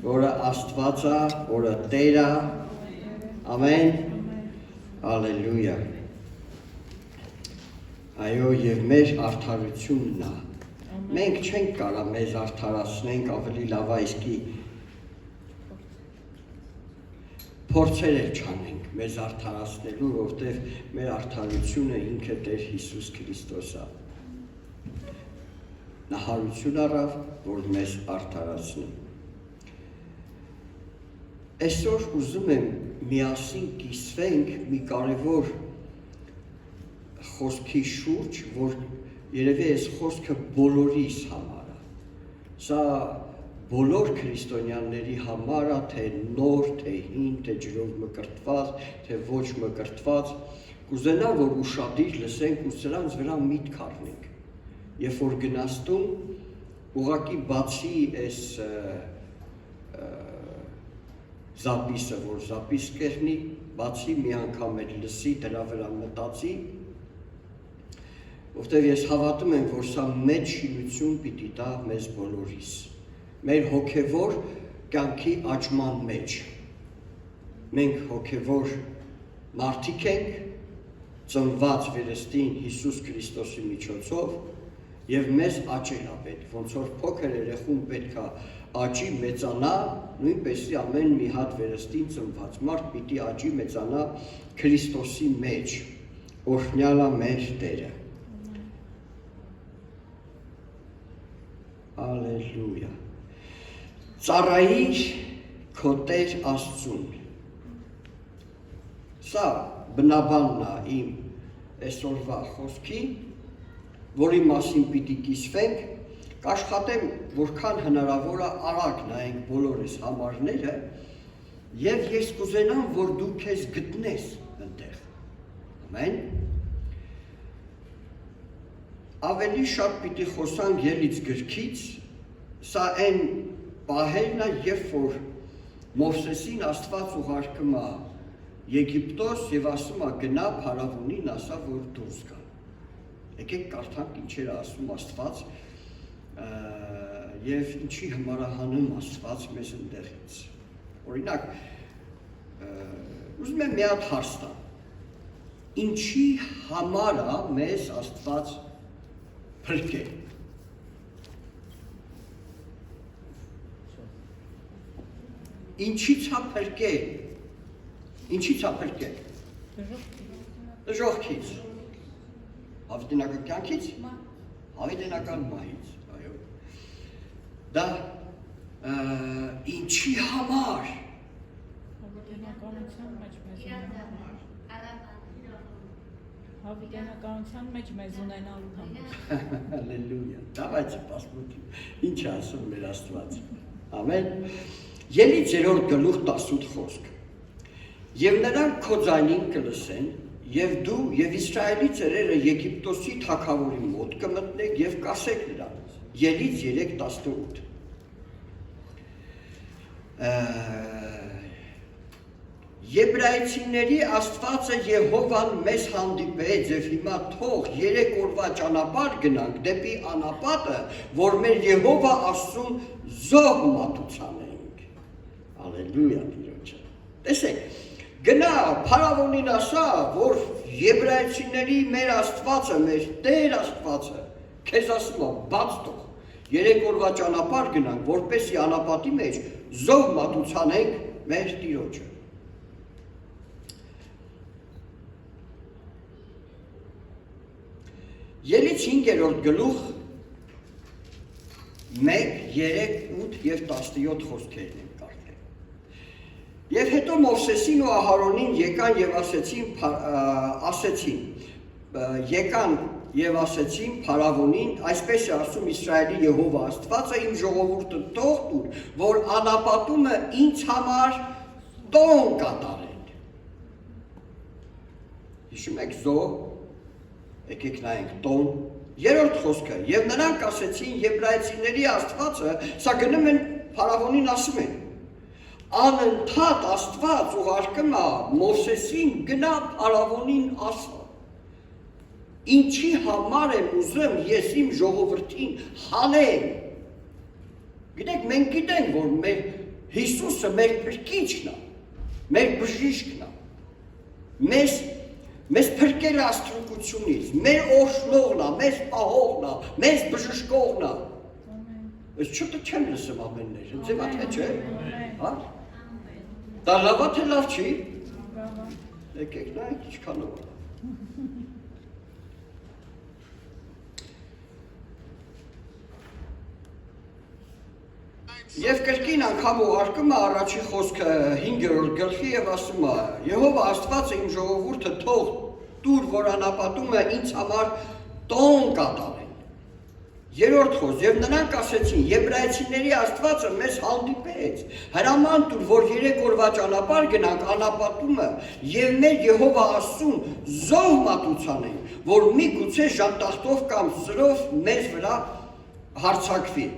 որը Աստված է, որը Տեր է, ամեն, հալելույա։ Այո, եւ մեր արդարությունն է։ Մենք չենք կարող մեզ արդարացնենք, ավելի լավ է իսկի փորձեր չանենք մեզ արդարացնելու, որովհետեւ մեր արդարությունը ինքը Տեր Հիսուս Քրիստոս է։ Նա հարություն առավ, որ մեզ արդարացնի։ Այսօր ուզում եմ միասին կիսվենք մի կարևոր խոսքի շուրջ, որ երևի այս խոսքը բոլորիս համար է։ Սա բոլոր քրիստոնյաների համար է, թե նոր, թե հին, թե ջրով մկրտված, թե ոչ մկրտված, կուզենամ, որ ուշադիր լսենք ու սրանց վրա միտք առնենք։ Երբ որ գնաստում, ուղղակի բացի այս զապիսը, որ զապիս կերնի, բացի մի անգամ էլ լսի, դրա վրա մտածի, որտեղ ես հավատում եմ, որ սա մեծ շինություն պիտի տա մեզ բոլորիս, մեր հոգևոր կյանքի աճման մեջ։ Մենք հոգևոր մարդիկ ենք, ծնված վերստին Հիսուս Քրիստոսի միջոցով, եւ մեզ աճել է պետք, ոնց որ փոքր երեխուն պետք է աճի մեծանա, նույնպես ամեն մի հատ վերստին ծնված մարդ պիտի աճի մեծանա Քրիստոսի մեջ, օրհնյալ է մեր Տերը։ Ալելույա։ Ծառայիր քո Տեր Աստծուն։ Սա բնաբանն է իմ այսօրվա խոսքի, որի մասին պիտի կիսվենք, կաշխատեմ, որքան հնարավոր է արագ նայենք բոլոր այս համարները, եւ ես կուզենամ, որ դու քեզ գտնես այնտեղ։ Ամեն։ Ավելի շատ պիտի խոսանք Ելից գրքից, սա այն պահերն է, երբ որ Մովսեսին Աստված ուղարկում է Եգիպտոս եւ ասում է գնա փարավոնին ասա, որ դուրս գա։ Եկեք կարդանք ինչեր է ասում Աստված եւ ինչի համար է հանում Աստված մեզ ընդեղից։ Օրինակ, ուզում եմ մի հատ հարց տամ։ Ինչի համար է մեզ Աստված փրկել։ Ինչի՞ց է փրկել։ Ինչի՞ց է փրկել։ Դժոխքից։ Հավիտենական կյանքից։ Հավիտենական մահից, այո։ Դա ինչի համար։ Հավիտենականության մեջ մեզ ունենալու Հավիտենականության մեջ մեզ ունենալու համար։ Հալելույա։ Դավայցը պասմություն։ Ինչ է ասում մեր Աստված։ Ամեն։ Ելից 3-րդ գլուխ 18 խոսք։ Եվ նրանք քո ձայնին կլսեն, եւ դու եւ Իսրայելի ծերերը Եգիպտոսի թագավորի մոտ կմտնեք եւ կասեք նրան։ Ելից 3:18։ Եբրայեցիների Աստվածը Եհովան մեզ հանդիպեց եւ հիմա թող 3 օրվա ճանապարհ գնանք դեպի անապատը, որ մեր Եհովա Աստծուն զոհ մատուցանենք։ Ալելույա Տիրոջը։ Տեսեք, գնա փարավոնին ասա, որ եբրայեցիների մեր Աստվածը, մեր Տեր Աստվածը, քեզ ասում է, բաց թող 3 օրվա ճանապարհ գնանք, որպեսզի անապատի մեջ զոհ մատուցանենք մեր Տիրոջը։ Ելից 5-րդ գլուխ 1, 3, 8 եւ 17 խոսքերն են կարդել։ Եվ հետո Մովսեսին ու Ահարոնին եկան եւ ասեցին փարավոնին, այսպես է ասում Իսրայելի Եհովա Աստվածը, իմ ժողովուրդը թող տուր, որ անապատումը ինձ համար տոն կատարեն։ Հիշում եք զոհ, եկեք նայենք տոն, 3-րդ խոսքը, եւ նրանք ասեցին եբրայեցիների Աստվածը, սա գնում են փարավոնին ասում են, անընդհատ Աստված ուղարկում է Մովսեսին գնա փարավոնին ասա։ Ինչի համար եմ ուզում ես իմ ժողովրդին հանեմ։ Գիտեք, մենք գիտենք, որ մեր Հիսուսը մեր փրկիչն է, մեր բժիշկն է, մեզ փրկել է աստրուկությունից, մեր օրհնողն է, մեզ պահողն է, մեզ բժշկողն է։ Ես չուտը չեմ լսում ամեններ, ձեզ թե չէ։ Հա? Դա լավ է թե լավ չի։ Եկեք նայեք ինչքանով է։ Եվ կրկին անգամ ուղարկում է առաջի խոսքը 5-րդ գլխի եւ ասում է. Եհովա Աստվածը իմ ժողովուրդը թող տուր, որ անապատումը ինձ համար տոն կատարեն։ Երրորդ խոսք, եւ նրանք ասեցին. Եբրայեցիների Աստվածը մեզ հանդիպեց, հրաման տուր, որ 3 օրվա ճանապարհ գնանք անապատումը եւ մեր Եհովա Աստծուն զոհ մատուցանենք, որ միգուցե ժանտախտով կամ սրով մեզ վրա հարձակվի։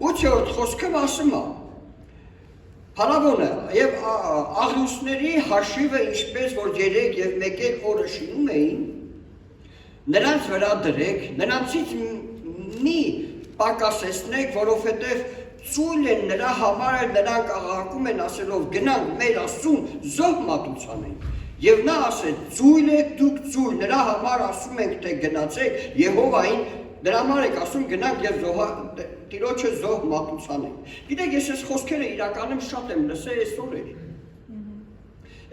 8-րդ խոսքը ասում է. Փարավոնը եւ աղյուսների հաշիվը ինչպես որ 3 եւ 1 օրը շինում էին, նրանց վրա դրեք, նրանցից մի պակասեցնեք, որովհետեւ ծույլ են նրա համար, նրանք աղաղակում են ասելով գնանք մեր Աստծուն զոհ մատուցանենք։ Եվ նա ասեց ծույլ եք դուք ծույլ, նրա համար ասում ենք թե գնացեք Եհովային, նրա համար եք ասում գնանք եւ Տիրոջը զոհ մատուցանենք։ Գիտեք, ես այս խոսքերը իրականում շատ եմ լսել այսօր։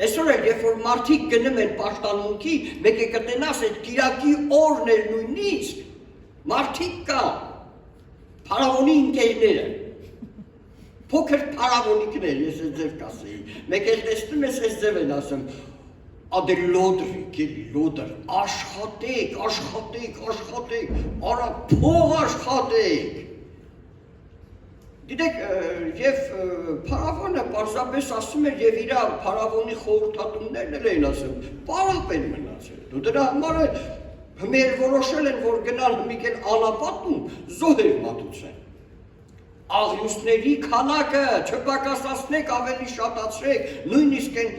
Այսօր երբ որ մարդիկ գնում են պաշտամունքի, մեկը կտենաս այդ Կիրակի օրն էլ նույնիսկ մարդիկ կան, փարավոնի ընկերները, փոքր փարավոնիկներ, ես ձեզ կասեի, մեկ էլ տեսնում ես այս ձև են ասում, ադե լոդրիկ, լոդր, աշխատեք, արա փող աշխատեք։ Գիտեք, եւ փարավոնը պարզապես ասում էր եւ իր փարավոնի խորհրդատումներն էլ էին ասում, պարապ են մնացել։ Դու դրա համար մեր որոշել են, որ գնալ մի կեն անապատում զոհեր մատուցեն։ Աղյուսների քանակը չպակասացնեք, ավելի շատացրեք, նույնիսկ այն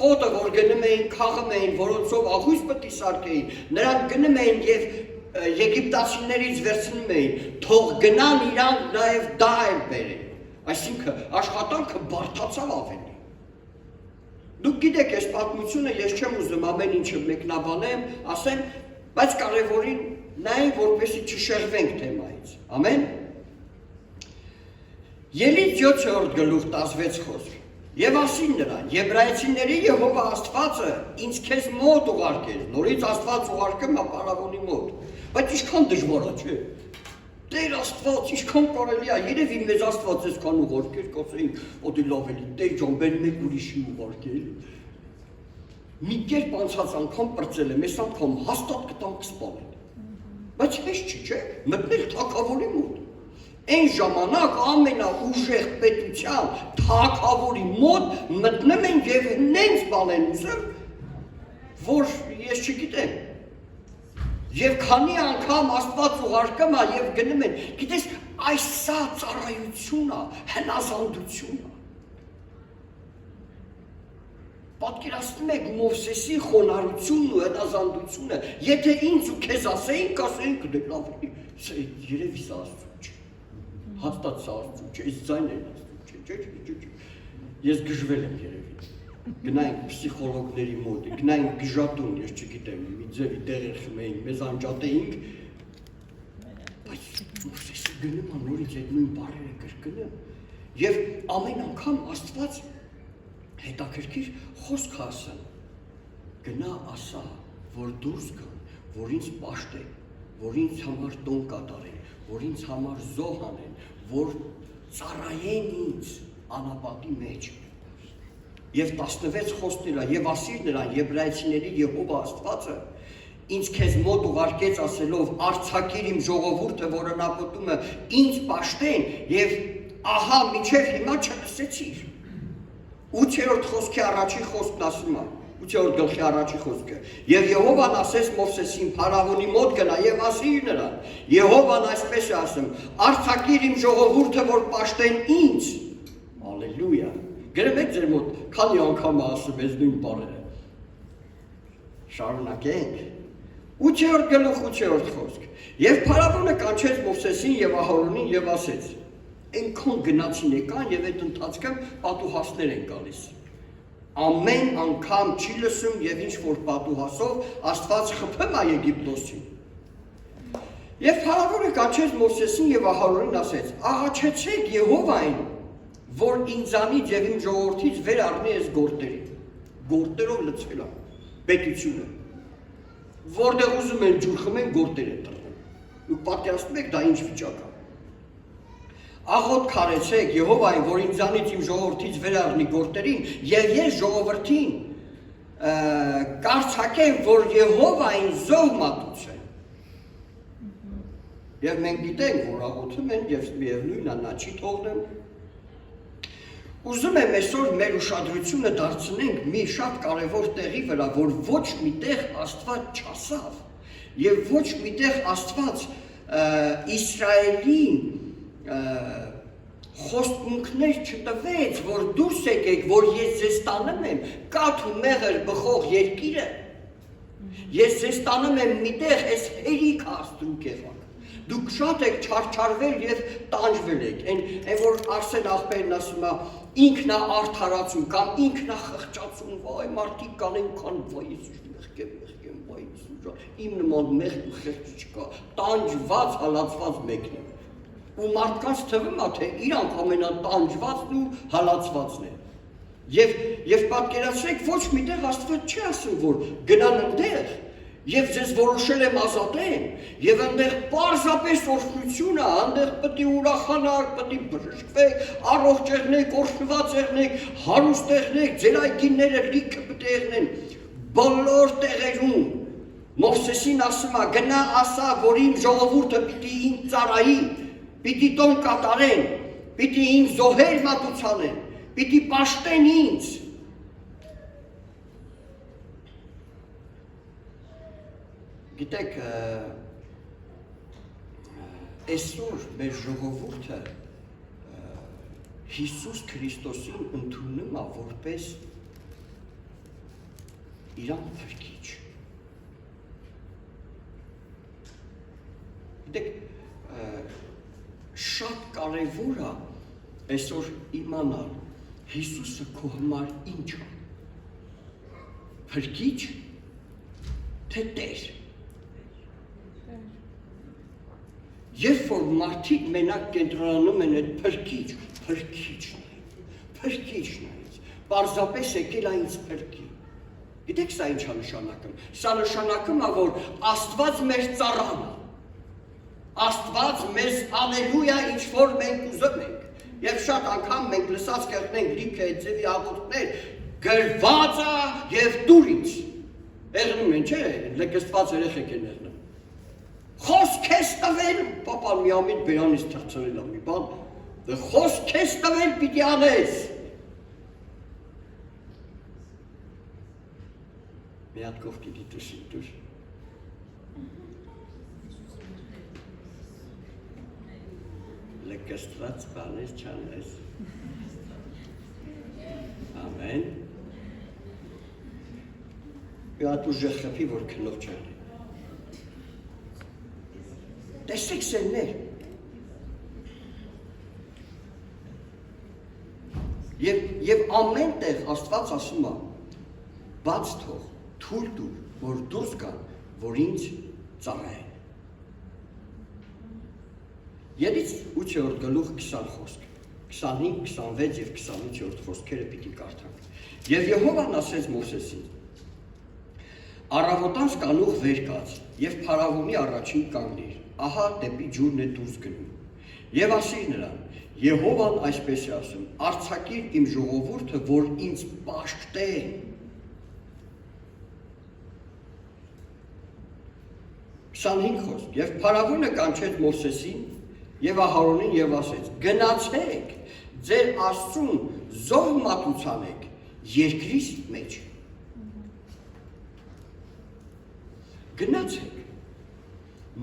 խոտը, որ գնում էին, քաղում էին, որոնցով աղյուս պետք է սարքեին, նրանք գնում էին եւ Եգիպտացիներից վերցնում էին, թող գնան իրանք նաև դա էլ բերեն, այսինքն աշխատանքը բարդացավ ավելի։ Դուք գիտեք այս պատմությունը, ես չեմ ուզում ամեն ինչը մեկնաբանեմ, ասեմ, բայց կարևորին նայենք, որպեսզի չշեղվենք թեմայից, ամեն։ Ելից 7-րդ գլուխ 16 խոսք, եւ ասին նրան, Եբրայեցիների Եհովա Աստվածը ինձ քեզ մոտ ուղարկեց, նորից Աստված ուղարկում է փարավոնի մոտ, բայց ինչքան դժվար է, չէ։ Տեր Աստված, ինչքան կարելի է, երևի մեզ Աստված այսքան ուղարկեր, կասեինք, օդի լավ էլի, Տեր ջան, բեր մեկ ուրիշի ուղարկել։ Մի կերպ անցած անգամ պրծել եմ, այս անգամ հաստատ կտանք սպանել։ Բայց հեշտ չի, չէ, մտնել թագավորի մոտ։ Այն ժամանակ ամենաուժեղ պետության թագավորի մոտ մտնում են եւ նենց բան են ուզում, որ ես չգիտեմ։ Եվ քանի անգամ Աստված ուղարկում է եւ գնում են, գիտես, այս սա ծառայություն է, հնազանդություն է։ Պատկերացնում եք Մովսեսի խոնարհությունն ու հնազանդությունը, եթե ինձ ու քեզ ասեին, կասեինք դե լավ, երևի սա Աստծո չէ։ Հաստատ սա Աստծո չէ, այս ձայնն է Աստծո չէ, չէ։ Ես գժվել եմ երևի։ Գնայինք պսիխոլոգների մոտ, գնայինք գժատուն, ես չգիտեմ, մի ձևի տեղեր խմեինք, մեզ անջատեինք, բայց Մովսեսը գնում է նորից այդ նույն բառերը կրկնում, եւ ամեն անգամ Աստված հետաքրքիր խոսք ասում, գնա ասա, որ դուրս գան, որ ինձ պաշտեն, որ ինձ համար տոն կատարեն, որ ինձ համար զոհ անեն, որ ծառայեն ինձ անապատի մեջ։ Եվ 16 խոսքն է, եւ ասիր նրան Եբրայեցիների Եհովա Աստվածը ինձ քեզ մոտ ուղարկեց ասելով արցակիր իմ ժողովուրդը, որ անապատումը ինձ պաշտեն, եւ ահա միջև հիմա չլսեցիր։ 8-րդ խոսքի առաջի խոսքն ասում է, 8-րդ գլխի առաջի խոսքը։ Եվ Եհովան ասեց Մովսեսին փարավոնի մոտ գնա եւ ասիր նրան. Եհովան այսպես է ասում. արցակիր իմ ժողովուրդը, որ պաշտեն ինձ։ Հալելույա։ Գրեք ձեր մոտ, քանի անգամ ասում ես նույն բառերը։ Շարունակենք։ 8-րդ գլուխ 8-րդ խոսք։ Եվ փարավոնը կանչեց Մովսեսին եւ Ահարոնին եւ ասեց. Այնքան գնացին եկան եւ այդ ընթացքում պատուհասներ են գալիս։ Ամեն անգամ չի լսում եւ ինչ որ պատուհասով Աստված խփում է Եգիպտոսին։ Եվ փարավոնը կանչեց Մովսեսին եւ Ահարոնին ասեց. «Աղաչեցեք Եհովային, որ ինձանից եւ իմ ժողովրդից վեր առնի այս գործերին»։ Գործերով լցվել է պետությունը։ Որտեղ ուզում են ջուր խմեն, գործեր են տրվում։ Դուք պատկերացնում եք դա ինչ վիճակ է։ Աղոտ քարեցեք Եհովային, որ ինձանից իմ ժողովրդից վեր առնի գործերին, եւ ես ժողովրդին կարծակեմ, որ Եհովային զոհ մատուցեն։ Եվ մենք գիտենք, որ աղոթում են եւ միևնույնն է նա չի թողնում։ Ուզում եմ այսօր մեր ուշադրությունը դարձնենք մի շատ կարևոր տեղի վրա, որ ոչ միտեղ Աստված չասավ եւ ոչ միտեղ Աստված Իսրայելին խոստմունքներ չտվեց, որ դուրս եկեք, որ ես ձեզ տանում եմ կաթ ու մեղր բխող երկիրը, ես ձեզ տանում եմ միտեղ այս հերիք աստրուկ եղակ, դուք շատ եք չարչարվել և տանջվել եք, այն որ Արսեն աղբերն ասում է ինքնա արդարացում կամ ինքնա խղճացում, վայ մարդիկ կան այնքան, վայ ես մեղկեմ, վայ իմ նման մեղք ու խեղճ չկա, տանջված, հալածված մեկն է։ Ու մարդկանց թվում է, թե իրանք ամենատանջվածն ու հալածվածն է։ Եվ պատկերացրեք, ոչ միտեղ Աստված չի ասում, որ գնան ընդեղ, և ձեզ որոշել եմ ազատեմ, և ընդեղ պարզապես օրհնություն է, ընդեղ պետք է ուրախանաք, պետք է բժշկվեք, առողջ եղնեք, օրհնված եղնեք, հարուստ եղնեք, ձեր այգիները լիքը պետք է եղնեն, բոլոր տեղերում Մովսեսին ասում է, գնա ասա, որ իմ ժողովուրդը պիտի ինձ ծառայի, պիտի տոն կատարեն, պիտի ինձ զոհեր մատուցանեն, պիտի պաշտեն ինձ։ Գիտեք, այսօր մեր ժողովուրդը Հիսուս Քրիստոսին ընդունում է որպես իրան փրկիչ։ Գիտեք, շատ կարևոր է այսօր իմանալ Հիսուսը քո համար ինչ է։ Փրկիչ, թե Տեր։ Երբ որ մարդիկ մենակ կենտրոնանում են այդ փրկիչն է, պարզապես եկել է ինձ փրկի։ Գիտեք սա ինչ է նշանակում։ Սա նշանակում է, որ Աստված մեր ծառան է։ Աստված մեզ ալելույա ինչ որ մենք ուզում ենք։ Եվ շատ անգամ մենք լսած կերնենք լիքը այդ ձևի աղոթքներ, գրված է և դուրից։ Եղնում են, չէ, լկստված երեխեք են եղնում։ Խոսք ես տվել, պապան մի ամիտ բերանից թրծրել է մի բան, խոսք ես տվել պիտի անես։ Մի հատ կովքի դիտուսին դուր։ Լկստված բանես չանես։ Ամեն։ Մի հատ ուժեղ խփի, որ քնով չանի։ Տեսեք սերներ, և ամեն տեղ Աստված ասում է, բաց թող, թույլ տուր, որ դուրս գան, որ ինձ ծառայեն։ Երից 8-րդ գլուխ 20 խոսք, 25, 26 և 28-րդ խոսքերը պիտի կարդանք։ Եվ Եհովան ասեց Մովսեսին, առավոտանց կանուխ վեր կաց, և փարավոնի առաջին կանգնիր, ահա դեպի ջուրն է դուրս գնում, և ասիր նրան, Եհովան այսպես է ասում, արձակիր իմ ժողովուրդը, որ ինձ պաշտեն։ 25 խոսք, և փարավոնը կանչեց Մովսեսին և Ահարոնին և ասեց, գնացեք, ձեր Աստծուն զոհ մատուցանեք երկրիս մեջ։ Գնացեք,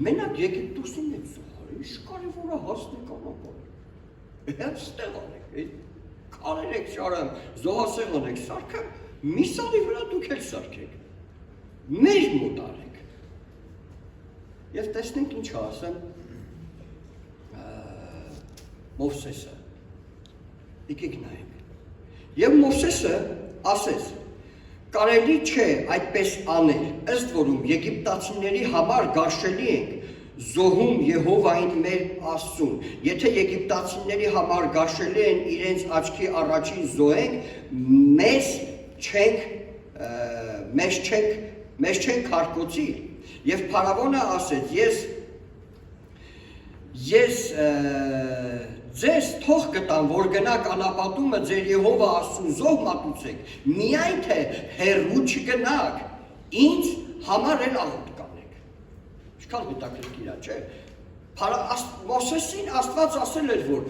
մենակ Եգիպտոսին եք զոհարը, ինչ կարևոր է հասնեք անապարը։ Հենց ստեղ անեք, կարեր եք շարեմ, զոհասեղ անեք սարքը, մի սալի վրա դուք էլ սարքեք, մեր մոտ արեք։ Եվ տեսնենք ինչ ասեմ, Մովսեսը։ Եկեք նայենք։ Եվ Մովսեսը ասեց. կարելի չէ այդպես անել, ըստ որում եգիպտացիների համար գարշելի ենք զոհում Եհովային մեր Աստծուն։ Եթե եգիպտացիների համար գարշելի են իրենց աչքի առաջին զոհենք, մեզ չենք հարկոցի։ Եվ Փարավոնը ասեց. ես ձեզ թող կտամ, որ գնաք անապատումը ձեր Եհովա Աստծուն զոհ մատուցեք, միայն թե հեռու չգնաք, ինձ համար էլ աղոտ կանեք։ Ինչքան հետաքրքիր է, չէ՞։ Մովսեսին Աստված ասել էր, որ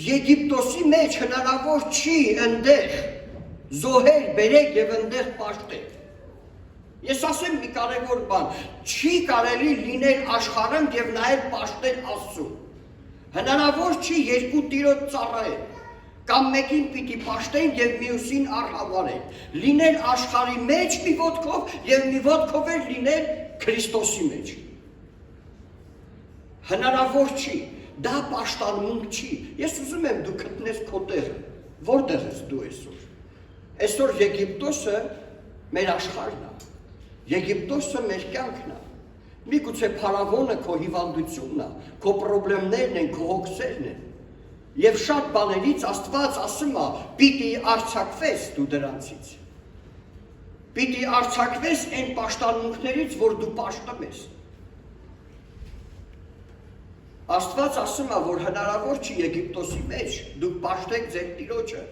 Եգիպտոսի մեջ հնարավոր չի ընդեղ զոհեր բերեք եւ ընդեղ պաշտեք։ Ես ասեմ մի կարևոր բան, չի կարելի լինել աշխարհում եւ նաեւ պաշտել Աստծուն։ Հնարավոր չի երկու տիրոջ ծառայել, կամ մեկին պիտի պաշտեն եւ մյուսին արհավարեն, լինել աշխարհի մեջ մի ոտքով եւ մի ոտքով էլ լինել Քրիստոսի մեջ։ Հնարավոր չի, դա պաշտանմունք չի։ Ես ուզում եմ դու գտնես քո տեղը, որտեղ ես դու այսօր։ Այսօր Եգիպտոսը մեր աշխարհն է, Եգիպտոսը մեր կյանքն է։ Միգուցե Փարավոնը քո հիվանդությունն է, քո խնդիրներն են, քո հոգսերն են։ Եվ շատ բաներից Աստված ասում է, պիտի արձակվես դու դրանցից։ Պիտի արձակվես այն պաշտանմունքներից, որ դու պաշտում ես։ Աստված ասում է, որ հնարավոր չի Եգիպտոսի մեջ դուք պաշտեք ձեր տիրոջը։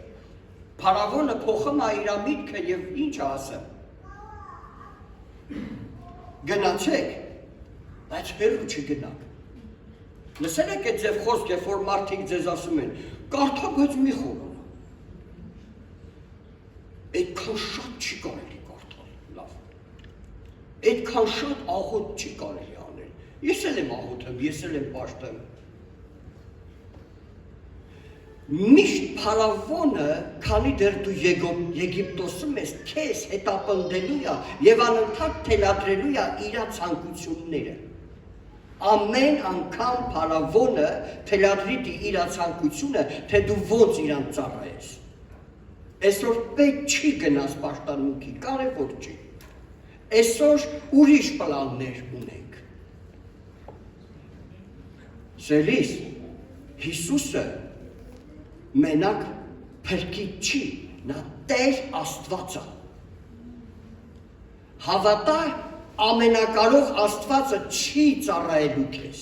Փարավոնը փոխում է իր միտքը եւ ինչ ասում։ Գնացեք, բայց հեռու չգնաք։ Լսել եք այդ ձև խոսք, երբ որ մարդիկ ձեզ ասում են, կարդա, բայց մի խորանա։ Այդքան շատ չի կարելի կարդալ, լավ։ Այդքան շատ աղոտ չի կարելի անել։ Ես էլ եմ աղոթում, ես էլ եմ պաշտում։ Միշտ Փարավոնը, քանի դեռ դու Եգիպտոսում ես, քեզ հետապնդելու է եւ անընդհատ թելադրելու է իր ցանկությունները։ Ամեն անգամ Փարավոնը թելադրի իր ցանկությունը, թե դու ոնց իրան ծառայես։ Այսօր պետք չի գնաս պաշտանմունքի, կարևոր չի։ Այսօր ուրիշ պլաններ ունենք։ Սիրելի, Հիսուսը մենակ փրկիչ չի, նա Տեր Աստված է։ Հավատա, ամենակարող Աստվածը չի ծառայելու քեզ։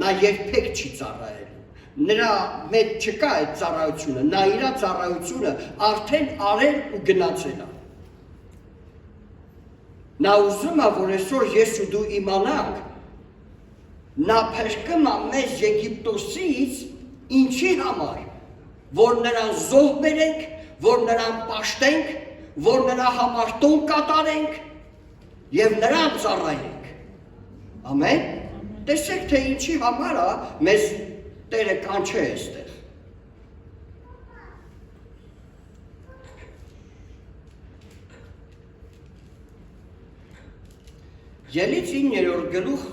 Նա երբեք չի ծառայելու։ Նրա մեջ չկա այդ ծառայությունը, նա իր ծառայությունը արդեն արել ու գնացել է։ Նա ուզում է, որ այսօր ես ու դու իմանանք, նա փրկում է մեզ Եգիպտոսից ինչի համար, որ նրան զոհ բերենք, որ նրան պաշտենք, որ նրա համար տոն կատարենք եւ նրան ծառայենք։ Ամեն։ Տեսեք, թե ինչի համար է մեզ Տերը կանչե այստեղ։ Ելից 9-րդ գլուխ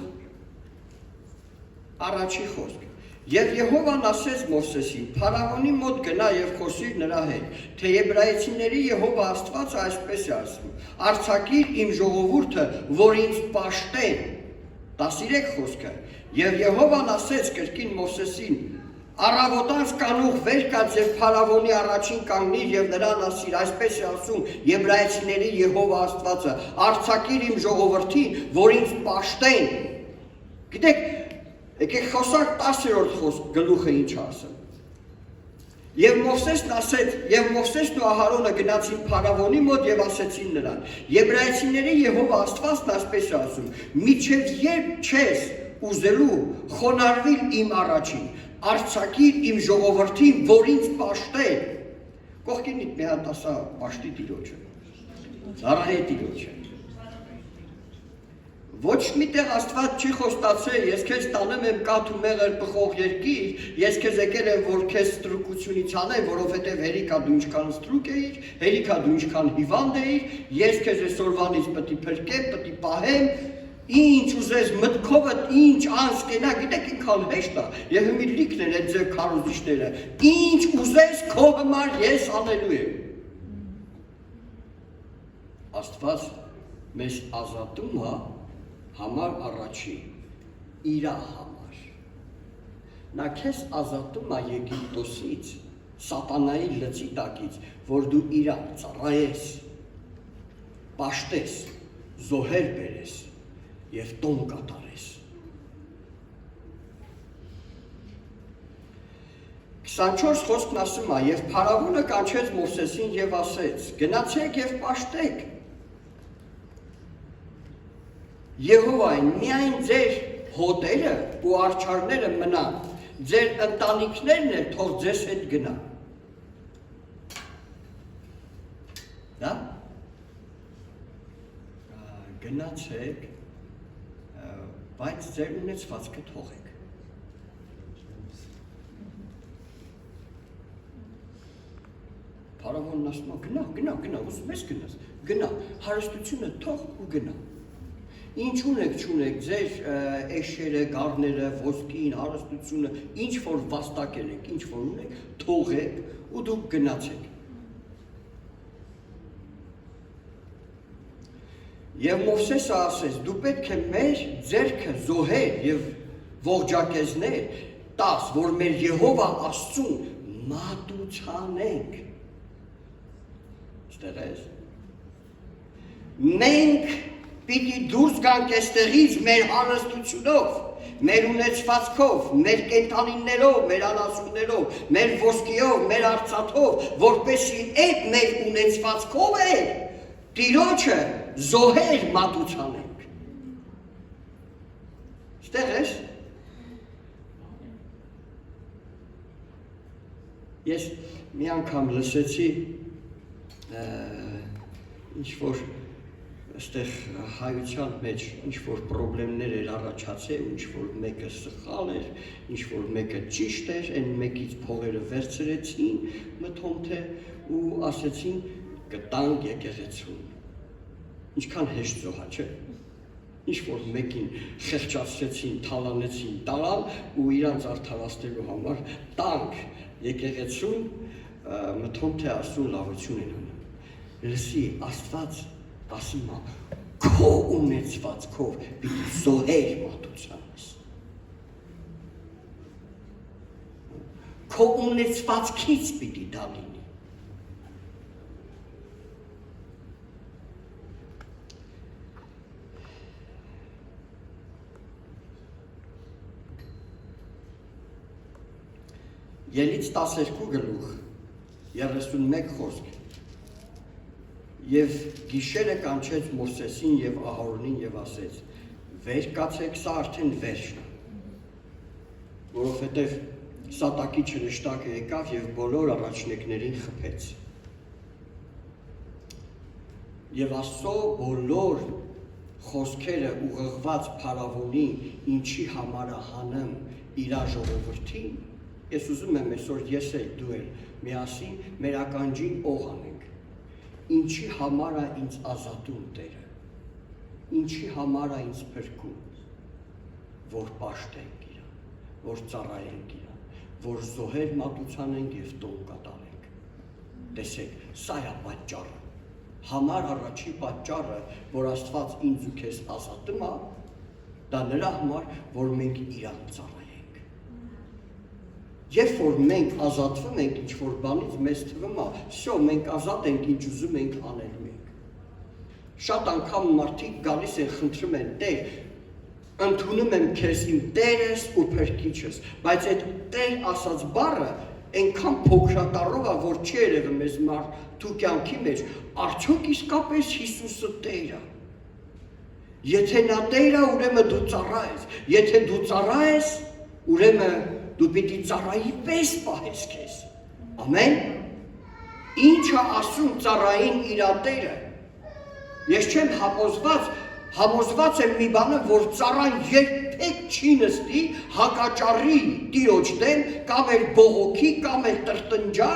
առաջի խոսք։ Եվ Եհովան ասեց Մովսեսին. Փարավոնի մոտ գնա եւ խոսիր նրա հետ, թե եբրայեցիների Եհովա Աստվածը այսպես է ասում. արձակիր իմ ժողովուրդը, որ ինձ պաշտեն։ 13 խոսքը։ Եվ Եհովան ասեց կրկին Մովսեսին. առավոտանց կանուխ վեր կաց եւ Փարավոնի առաջին կանգնիր եւ նրան ասիր, այսպես է ասում եբրայեցիների Եհովա Աստվածը. արձակիր իմ ժողովրդին, որ ինձ պաշտեն։ Գիտեք, եկեք խոսանք 10-րդ գլուխը ինչ ասում։ Եվ Մովսեսն ասեց, եւ Մովսեսն ու Ահարոնը գնացին Փարավոնի մոտ եւ ասեցին նրան. Եբրայեցիների Եհովա Աստվածն այսպես է ասում. միջև երբ չես ուզելու խոնարհվել իմ առաջին, արձակիր իմ ժողովրդին, որ ինձ պաշտեն։ Կողքինիդ մի հատ ասա պաշտի տիրոջը։ Ծառայե տիրոջը։ Ոչ միտեղ Աստված չի խոստացել, ես քեզ տանեմ եմ կաթ ու մեղր բխող երկիր, ես քեզ եկել եմ, որ քեզ ստրուկությունից անեմ, որովհետև հերիքա դու ինչքան ստրուկ էիր, հերիքա դու ինչքան հիվանդ էիր, ես քեզ այսօրվանից պետք է փրկեմ, պետք է պահեմ, Ինչ ուզես մտքովդ ինչ անց կենա, գիտեք ինքան հեշտ է, եւ հիմի լիքն են այդ ձեր քարոզիչները, ինչ ուզես քո համար ես անելու եմ։ Աստված մեզ ազատում է համար առաջի, իրա համար։ Նա քեզ ազատում է Եգիպտոսից, սատանայի լծի տակից, որ դու իրան ծառայես, պաշտես, զոհեր բերես և տոն կատարես։ 24 խոսքն ասում է, և փարավոնը կանչեց Մովսեսին և ասեց, գնացեք և պաշտեք Եհովային, միայն ձեր հոտերը ու արջարները մնան, ձեր ընտանիքներն էլ թող ձեզ հետ գնան։ Դա? Գնացեք, բայց ձեր ունեցվածքը թողեք։ Փարավոնն ասում է, գնա, ուզում ես գնաս, գնա, հարստությունը թող ու գնա։ Ինչ ունեք չունեք, ձեր էշերը, գառները, ոսկին, հարստությունը, ինչ որ վաստակել եք, ինչ որ ունեք, թողեք ու դուք գնացեք։ Եվ Մովսեսը ասեց, դու պետք է մեր ձեռքը զոհեր և ողջակեզներ տաս, որ մեր Եհովա Աստծուն մատուցանենք։ Ստեղ ես։ Մենք պիտի դուրս գանք այստեղից մեր հարստությունով, մեր ունեցվածքով, մեր կենդանիներով, մեր անասուններով, մեր ոսկիով, մեր արծաթով, որպեսզի այդ մեր ունեցվածքով է Տիրոջը զոհեր մատուցանենք։ Ստեղ ես։ Ես մի անգամ լսեցի ինչ-որ այստեղ հայության մեջ ինչ-որ պրոբլեմներ էր առաջացել, ինչ-որ մեկը սխալ էր, ինչ-որ մեկը ճիշտ էր, այն մեկից փողերը վերցրեցին, մթոմթե ու ասեցին կտանք եկեղեցուն։ Ինչքան հեշտ զոհա, չէ։ Ինչ-որ մեկին խեղճացրեցին, թալանեցին, տարան ու իրանց արդարացնելու համար տանք եկեղեցուն, մթոմթե Աստծուն լավություն են անում։ Լսի, Աստված ասում է, քո ունեցվածքով պիտի զոհեր մատուցանես։ Քո ունեցվածքից պիտի դա լինի։ Ելից 12 գլուխ, 31 խոսք, և գիշերը կանչեց Մովսեսին և Ահարոնին և ասեց, վեր կացեք, սա արդեն վերջն է, որովհետև սատակի չնշտակը եկավ և բոլոր առաջնեկներին խփեց։ Եվ Աստծո բոլոր խոսքերը ուղղված փարավոնի, ինչի համար հանեմ իր ժողովրդին, ես ուզում եմ այսօր ես էլ դու էլ միասին մեր ականջին օղ անենք, ինչի համար է ինձ ազատում Տերը, ինչի համար է ինձ փրկում, որ պաշտենք իրան, որ ծառայենք իրան, որ զոհեր մատուցանենք և տոն կատարենք։ Տեսեք, սա է պատճառը, համար առաջի պատճառը, որ Աստված ինձ ու քեզ ազատում է, դա նրա համար, որ մենք իրան ծառայենք։ Երբ որ մենք ազատվում ենք ինչ-որ բանից, մեզ թվում է, շո, մենք ազատ ենք, ինչ ուզում ենք անելու ենք։ Շատ անգամ մարդիկ գալիս են, խնդրում են, Տեր, ընդունում եմ քեզ իմ Տերս ու Փրկիչս, բայց այդ Տեր ասած բառը այնքան փոքրատառով է, որ չի երևում մեզ մարդու կյանքի մեջ, արդյոք իսկապես Հիսուսը Տեր է։ Եթե նա Տեր է, ուրեմն դու ծառայես, եթե դու ծառայես, ուրեմն դու պիտի ծառայի պես պահես քեզ։ Ամեն։ Ինչ է ասում ծառային իր Տերը։ Ես չեմ համոզված եմ մի բանը, որ ծառան երբեք չի նստի հակաճառի Տիրոջ դեմ, կամ էլ բողոքի, կամ էլ տրտնջա,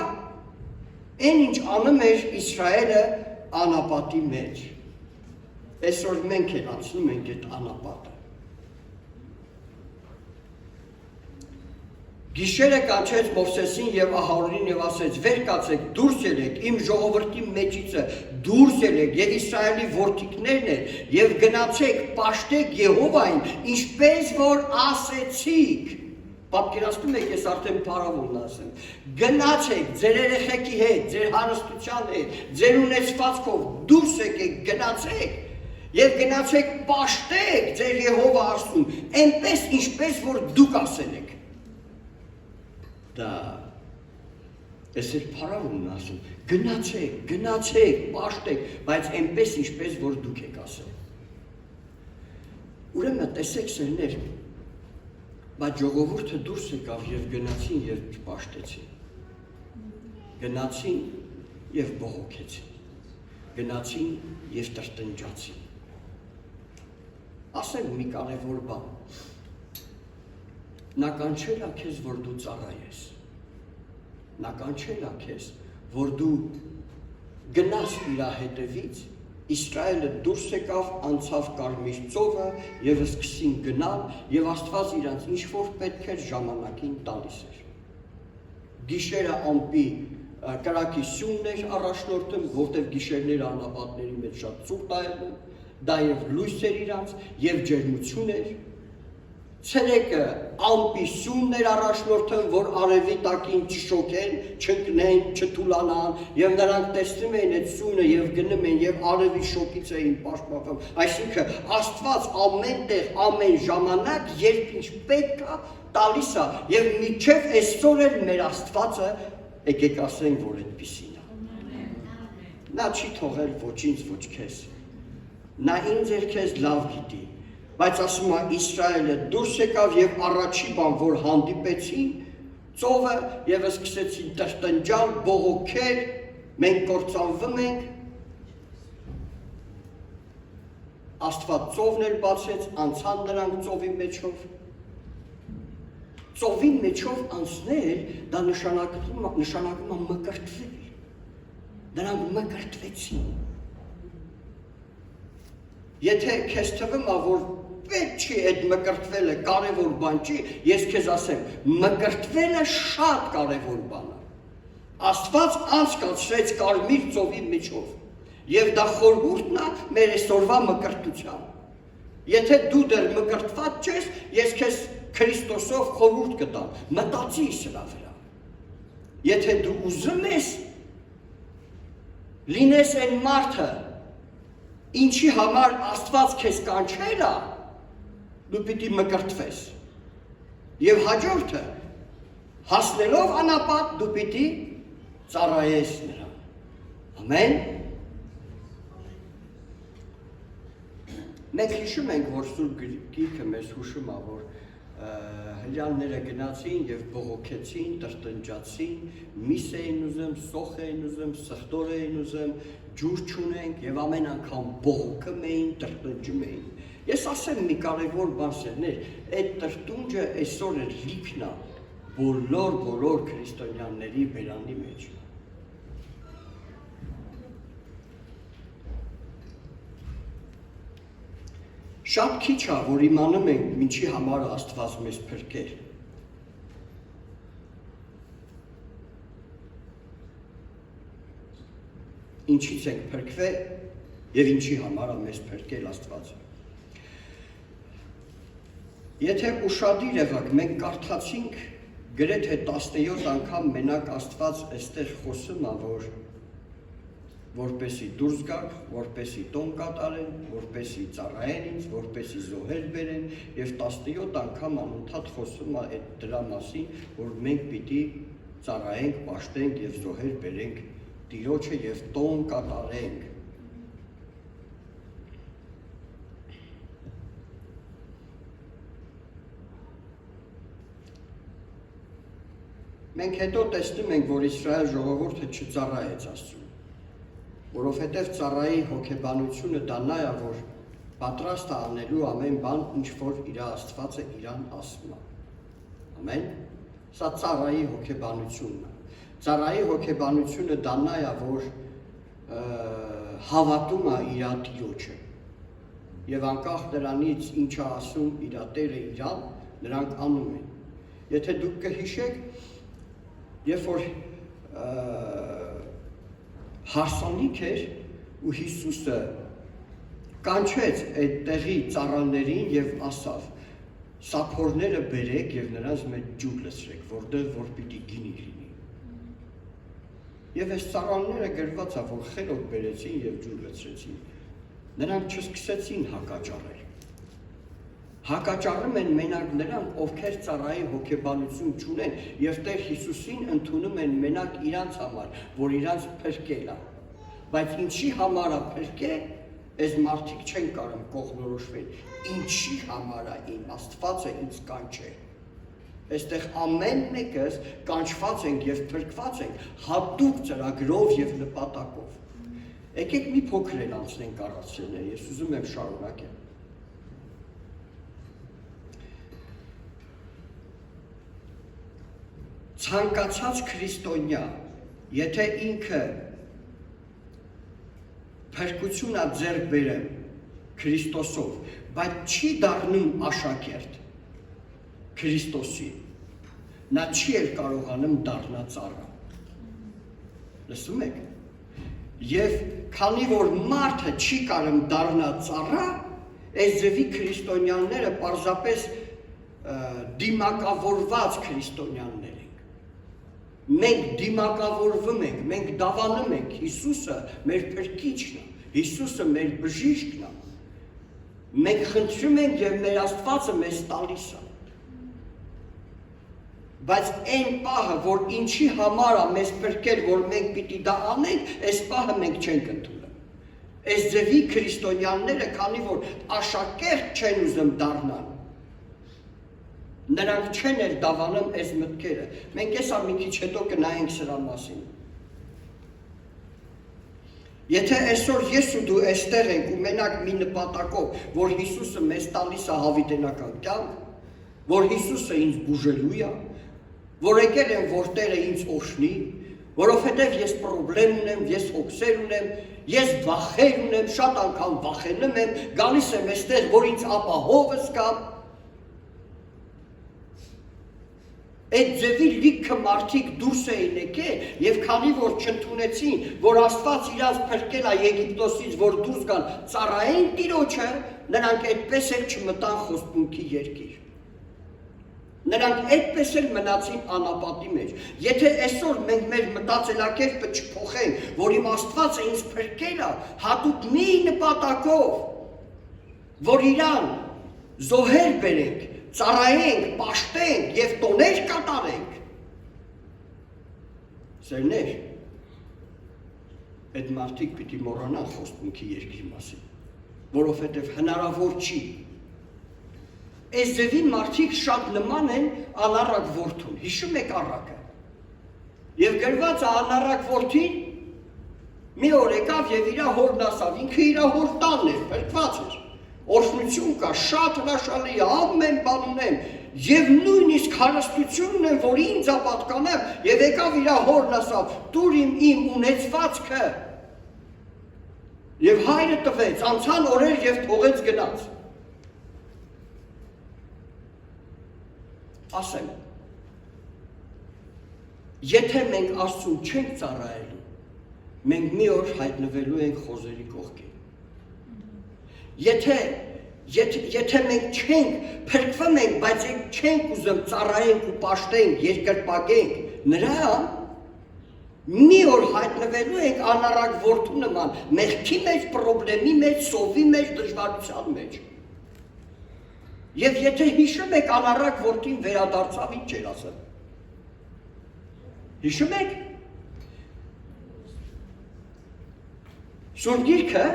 այն ինչ անում էր Իսրայելը անապատի մեջ։ Այսօր մենք էլ անցնում ենք այդ անապատը։ Գիշերը կանչեց Մովսեսին եւ Ահարոնին եւ ասեց. «Վեր կացեք, դուրս ելեք, իմ ժողովրդի մեջիցը դուրս ելեք եւ Իսրայելի որդիկներն են եւ գնացեք, պաշտեք Եհովային, ինչպես որ ասեցիք»։ Պատկերացնում եք, ես արդեն փարավոնն ասեմ։ Գնացեք ձեր երեխեքի հետ, ձեր հարստության հետ, ձեր ունեցվածքով դուրս եկեք, գնացեք եւ գնացեք պաշտեք ձեր Եհովա Աստծուն, այնպես ինչպես որ դուք ասել եք։ Դա ես էլ փարավոնն ասում, գնացեք, պաշտեք, բայց այնպես ինչպես որ դուք եք ասել։ Ուրեմն տեսեք սերներ, բայց ժողովուրդը դուրս եկավ եւ գնացին եւ պաշտեցին։ Գնացին եւ բողոքեցին։ Գնացին եւ տրտնջացին։ Ասեմ մի կարևոր բան։ Նա կանչել է քեզ, որ դու ծառայես։ Նա կանչել է քեզ, որ դու գնաս իր հետևից, Իսրայելը դուրս եկավ, անցավ Կարմիր ծովը եւ սկսին գնալ եւ Աստված իրանց ինչ որ պետք էր ժամանակին տալիս էր։ Գիշերը ամպի կրակի սյունն էր առաջնորդում, որտեղ գիշերները անապատների մեջ շատ ծուռ տայելն, դա եւ լույս էր իրանց եւ ջերմություն էր։ Ցերեկը ամպի սյունն էր առաջնորդում, որ արևի տակին չշոքեն, չընկնեն, չթուլանան, եւ նրանք տեսնում էին այդ սյունը եւ գնում են եւ արևի շոկից էին պաշտպանվում։ Այսինքն Աստված ամեն տեղ, ամեն ժամանակ, երբ ինչ պետք է, տալիս է եւ միջև այսօր էլ մեր Աստվածը եկեք ասենք, որ այդպիսին է։ Նա չի թողել ոչ ինձ, ոչ քեզ։ Նա ինձ էր քեզ լավ գիտի։ Բայց ասում է Իսրայելը դուրս եկավ եւ առաջի բան, որ հանդիպեցին ծովը եւ սկսեցին տրտնջալ, բողոքել, մենք կործանվում ենք։ Աստված ծովն էլ բացեց, անցան նրանք ծովի մեջով։ Ծովի մեջով անցնել, դա նշանակում է մկրտվել։ Նրանք մկրտվեցին։ Եթե քեզ թվում է, որ պետք չի այդ մկրտվելը կարևոր բան չի, ես քեզ ասեմ, մկրտվելը շատ կարևոր բան է։ Աստված անցկացրեց Կարմիր ծովի միջով, եւ դա խորհուրդն է մեր այսօրվա մկրտության։ Եթե դու դեռ մկրտված ես, ես քեզ Քրիստոսով խորհուրդ կտամ, մտածի սրա վրա։ Եթե դու ուզում ես լինես այն մարդը, ինչի համար Աստված քեզ կանչել է, դու պիտի մկրտվես։ Եվ հաջորդը, հասնելով անապատ, դու պիտի ծառայես նրան։ Ամեն։ Մենք հիշում ենք, որ Սուրբ Գիրքը մեզ հուշում է, որ հրեաները գնացին եւ բողոքեցին, տրտնջացին, միս էին ուզում, սոխ էին ուզում, սխտոր էին ուզում, ջուր չունենք եւ ամեն անգամ բողոքում էին, տրտնջում էին։ Ես ասեմ մի կարևոր բան սերներ, այդ տրտունջը այսօր էլ լիքն է բոլոր քրիստոնյաների բերանի մեջ։ Շատ քիչ է, որ իմանում ենք, ինչի համար Աստված մեզ փրկել։ Ինչից ենք փրկվել եւ ինչի համար է մեզ փրկել Աստվածը։ Եթե ուշադիր եղաք, մենք կարդացինք գրեթե 17 անգամ մենակ Աստված այստեղ խոսում է, որպեսի դուրս գաք, որպեսի տոն կատարեն, որպեսի ծառայեն ինձ, որպեսի զոհեր բերեն եւ 17 անգամ անընդհատ խոսում է այդ դրա մասին, որ մենք պիտի ծառայենք, պաշտենք եւ զոհեր բերենք Տիրոջը եւ տոն կատարենք։ Մենք հետո տեսնում ենք, որ Իսրայել ժողովուրդը չծառայեց Աստծուն, որովհետև ծառայի հոգեբանությունը դա նա է, որ պատրաստ է անելու ամեն բան, ինչ որ իր Աստվածը իրան ասում է։ Ամեն։ Սա ծառայի հոգեբանությունն է։ Ծառայի հոգեբանությունը դա նա է, որ հավատում է իր Տիրոջը։ Եվ անկախ նրանից ինչ է ասում իր Տերը իրան, նրանք անում են։ Եթե դուք կհիշեք, երբ որ հարսանիք էր ու Հիսուսը կանչեց այդ տեղի ծառաներին եւ ասավ. «Սափորները բերեք եւ նրանց մեջ ջուր լցրեք, որտեղ որ պիտի գինի լինի»։ Եվ այս ծառաները գրված է, որ խելոք բերեցին եւ ջուր լցրեցին։ Նրանք չսկսեցին հակաճառել։ Հակաճառում են մենակ նրանք, ովքեր ծառայի հոգեբանություն չունեն եւ Տեր Հիսուսին ընդունում են մենակ իրանց համար, որ իրանց փրկել է։ Բայց ինչի համար է փրկել, այս մարդիկ չեն կարող կողմնորոշվել։ Ինչի համար է իմ Աստվածը ինձ կանչել։ Այստեղ ամեն մեկս կանչված ենք եւ փրկված ենք հատուկ ծրագրով եւ նպատակով։ Եկեք մի փոքր էլ անցնենք առասրելները, ես ուզում եմ շարունակել։ Ցանկացած քրիստոնյա, եթե ինքը փրկություն է ձեռք բերել Քրիստոսով, բայց չի դառնում աշակերտ Քրիստոսի, նա չի էլ կարողանում դառնալ ծառա։ Լսում եք։ Եվ քանի որ մարդը չի կարող դառնալ ծառա, այս ձևի քրիստոնյաները պարզապես դիմակավորված քրիստոնյաններ են։ Մենք դիմակավորվում ենք, մենք դավանում ենք, Հիսուսը մեր փրկիչն է, Հիսուսը մեր բժիշկն է։ Մենք խնդրում ենք եւ մեր Աստվածը մեզ տալիս է։ Բայց այն պահը, որ ինչի համար է մեզ փրկել, որ մենք պիտի դա անենք, այս պահը մենք չենք ընդունում։ Այս ձևի քրիստոնյաները, քանի որ աշակերտ չեն ուզում դառնալ, նրանք չեն էլ դավանում այս մտքերը։ Մենք այսա մի քիչ հետո կնայենք սրա մասին։ Եթե այսօր ես ու դու այստեղ ենք ու մենակ մի նպատակով, որ Հիսուսը մեզ տալիս է հավիտենական կյանք, որ Հիսուսը ինձ բուժելու է, որ եկել եմ, որ Տերը ինձ օժնի, որովհետև ես պրոբլեմ ունեմ, ես հոգսեր ունեմ, ես վախեր ունեմ, շատ անգամ վախենում եմ, գալիս եմ այստեղ, որ ինձ ապահովս կա։ Այդ ձևի լիքը մարդիկ դուրս էին եկել եւ քանի որ չընդունեցին, որ Աստված իրաց փրկել է Եգիպտոսից, որ դուրս գան ծառայեն Տիրոջը, նրանք այդպես էլ չմտան խոստմունքի երկիր։ Նրանք այդպես էլ մնացին անապատի մեջ։ Եթե այսօր մենք մեր մտածելակերպը չփոխենք, որ իմ Աստվածը ինձ փրկել է, հատուկ մի նպատակով, որ իրան զոհեր բերենք, ծառայենք, պաշտենք և տոներ կատարենք, սերներ, այդ մարդիկ պիտի մոռանան խոստմունքի երկրի մասին, որովհետև հնարավոր չի։ Այս ձևի մարդիկ շատ նման են անառակ որդուն, հիշում եք առակը։ Եվ գրված է անառակ որդին մի օր եկավ և իր հորն ասավ, ինքը իր հոր տանն էր, փրկված էր։ Օրհնություն կա, շատ հրաշալի է, ամեն բան ունեմ եւ նույնիսկ հարստություն ունեմ, որ ինձ է պատկանեմ եւ եկավ իր հորն ասավ, տուր իմ ունեցվածքը եւ հայրը տվեց, անցան օրեր եւ թողեց գնաց։ Ասեմ, եթե մենք Աստծուն չենք ծառայելու, մենք մի օր հայտնվելու ենք խոզերի կողքին։ Եթե մենք չենք, փրկվում ենք, բայց չենք ուզում ծառայենք ու պաշտենք, երկրպագենք նրան, մի օր հայտնվելու ենք անառակ որդու նման, մեղքի մեջ, պրոբլեմի մեջ, սովի մեջ, դժվարության մեջ։ Եվ եթե հիշում եք անառակ որդին վերադարձավ, ինչ էր ասել։ Հիշում եք։ Սուրբ Գիրքը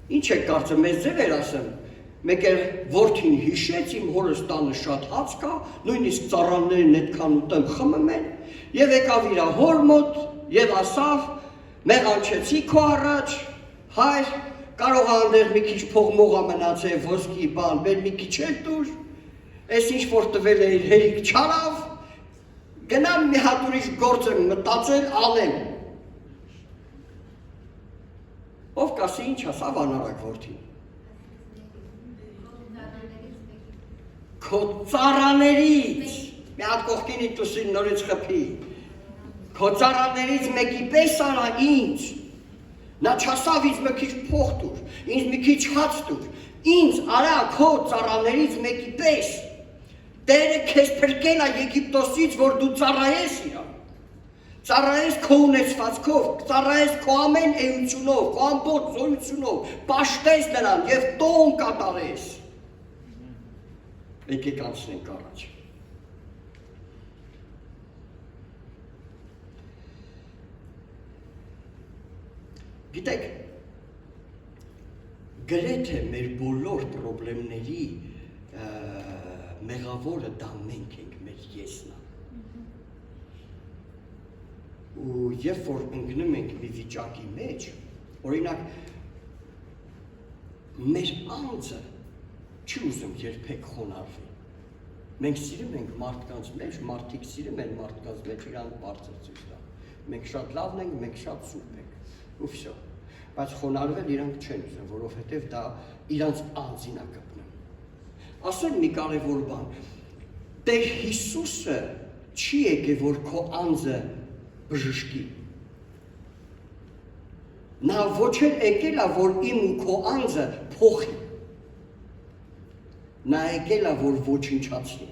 ինչ եք կարծում, մեզ ձև էր ասեմ, մեկ էր որդին հիշեց, իմ հորս տանը շատ հաց կա, նույնիսկ ծառաներն այդքան ուտեմ խմում են, և եկավ իր հոր մոտ, և ասավ, մեղանչեցի քո առաջ, հայր, կարող անդեղ մի քիչ փող մողա մնացել, ոսկի բան, բեր մի քիչ էլ տուր, այս ինչ որ տվել է իր հերիք չարավ, գնամ մի հատ ուրիշ գործ եմ մտածել, անեմ։ Ով կասի ինչ ասավ անառակ որդին։ քո ծառաներից, մի հատ կողքին իտուսին նորից խփի, քո ծառաներից մեկի պես արա ինձ, նա չասավ ինձ մի քիչ փող տուր, ինձ մի քիչ հաց տուր, ինձ արա քո ծառաներից մեկի պես, Տերը քեզ փրկել է Եգիպտոսից, որ դու ծառայես իրան, ծառայես քո ունեցվածքով, ծառայես քո ամեն էությունով, քո ամբողջ զորությունով, պաշտես նրան եւ տոն կատարես։ Եկեք անցնենք առաջ։ Գիտեք, գրեթե մեր բոլոր խնդիրների մեղավորը դա մենք ենք, մեր եսն է։ Ու երբ որ ընկնում ենք մի վիճակի մեջ, օրինակ, մեր անձը չի ուզում երբեք խոնարհվի։ Մենք սիրում ենք մարդկանց մեջ, մարդիկ սիրում են մարդկանց մեջ իրան բարձր ցույց տալ։ Մենք շատ լավն ենք, մենք շատ սուրբ ենք։ Ու վсё։ Բայց խոնարհվել իրանք չեն ուզում, որովհետև դա իրանց անձին է կպնում։ Ասեմ մի կարևոր բան, Տեր Հիսուսը չի եկել, որ քո անձը բժշկի։ Նա ոչ էլ եկել է, որ իմ ու քո անձը փոխի։ Նա եկել է, որ ոչնչացնի։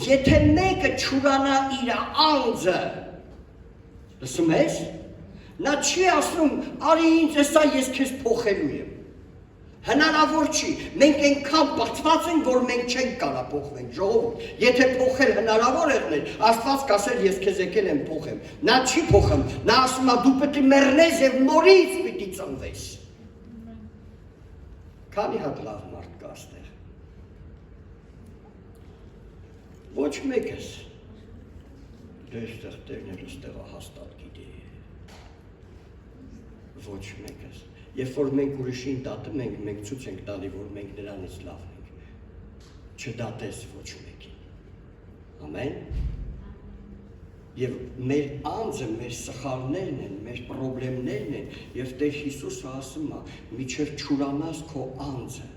Եթե մեկը չուրանա իր անձը, լսում ես, նա չի ասում, արի ինձ էսա ես քեզ փոխելու եմ։ Հնարավոր չի, մենք այնքան բացված ենք, որ մենք չենք կարա փոխվենք, ժողովուրդ, եթե փոխել հնարավոր եղներ, Աստված կասեր ես քեզ եկել եմ փոխեմ, նա չի փոխում, նա ասում է դու պետք է մեռնես եւ նորից պիտի ծնվես։ Քանի հատ լավ մարդ կա այստեղ։ Ոչ մեկս դերստեղ Տերն այստեղ հաստատ գիտի։ Ոչ մեկս։ Երբ որ մենք ուրիշին դատում ենք, մենք ցույց ենք տալի, որ մենք նրանից լավն ենք։ Չդատես ոչ մեկին։ Ամեն։ Եվ մեր անձը, մեր սխալներն են, մեր խնդիրներն են, եւ Տեր Հիսուսը ասում է, «Միջև չուրանաս քո անձը,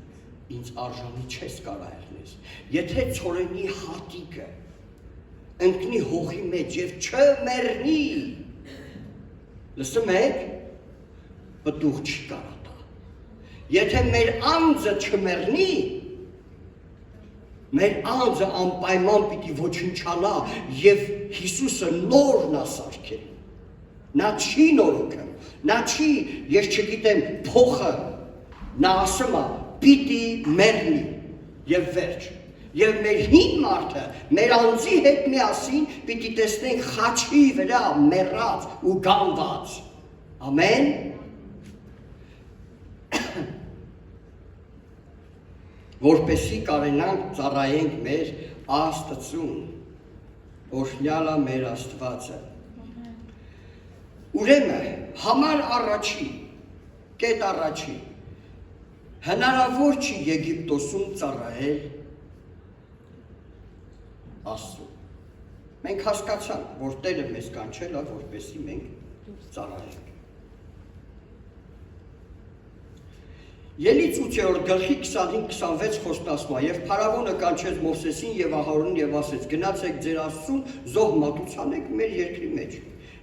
ինձ արժանի չես կարա եղնես։ Եթե ցորենի հատիկը ընկնի հողի մեջ եւ չմեռնի, լսում եք, պտուղ չի կարա տա։ Եթե մեր անձը չմեռնի, մեր անձը անպայման պիտի ոչնչանա եւ Հիսուսը նորն է սարքել։ Նա չի նորոգում, նա չի, ես չգիտեմ, փոխը, նա ասում է, պիտի մեռնի եւ վերջ։ Եվ մեր հին մարդը, մեր անձի հետ միասին պիտի տեսնենք խաչի վրա մեռած ու գանված։ Ամեն։ Որպեսի կարենանք ծառայենք մեր Աստծուն, օրհնյալը մեր Աստվածը։ Ուրեմն համար առաջի, կետ առաջի, հնարավոր չի Եգիպտոսում ծառայել Աստծուն։ Մենք հասկացանք, որ Տերը մեզ կանչել է, որպեսի մենք ծառայենք։ Ելից 8-րդ գլխի 25-26 խոսքն ասում է, եւ Փարավոնը կանչեց Մովսեսին եւ Ահարոնին եւ ասեց. գնացեք ձեր Աստծուն, զոհ մատուցանեք մեր երկրի մեջ։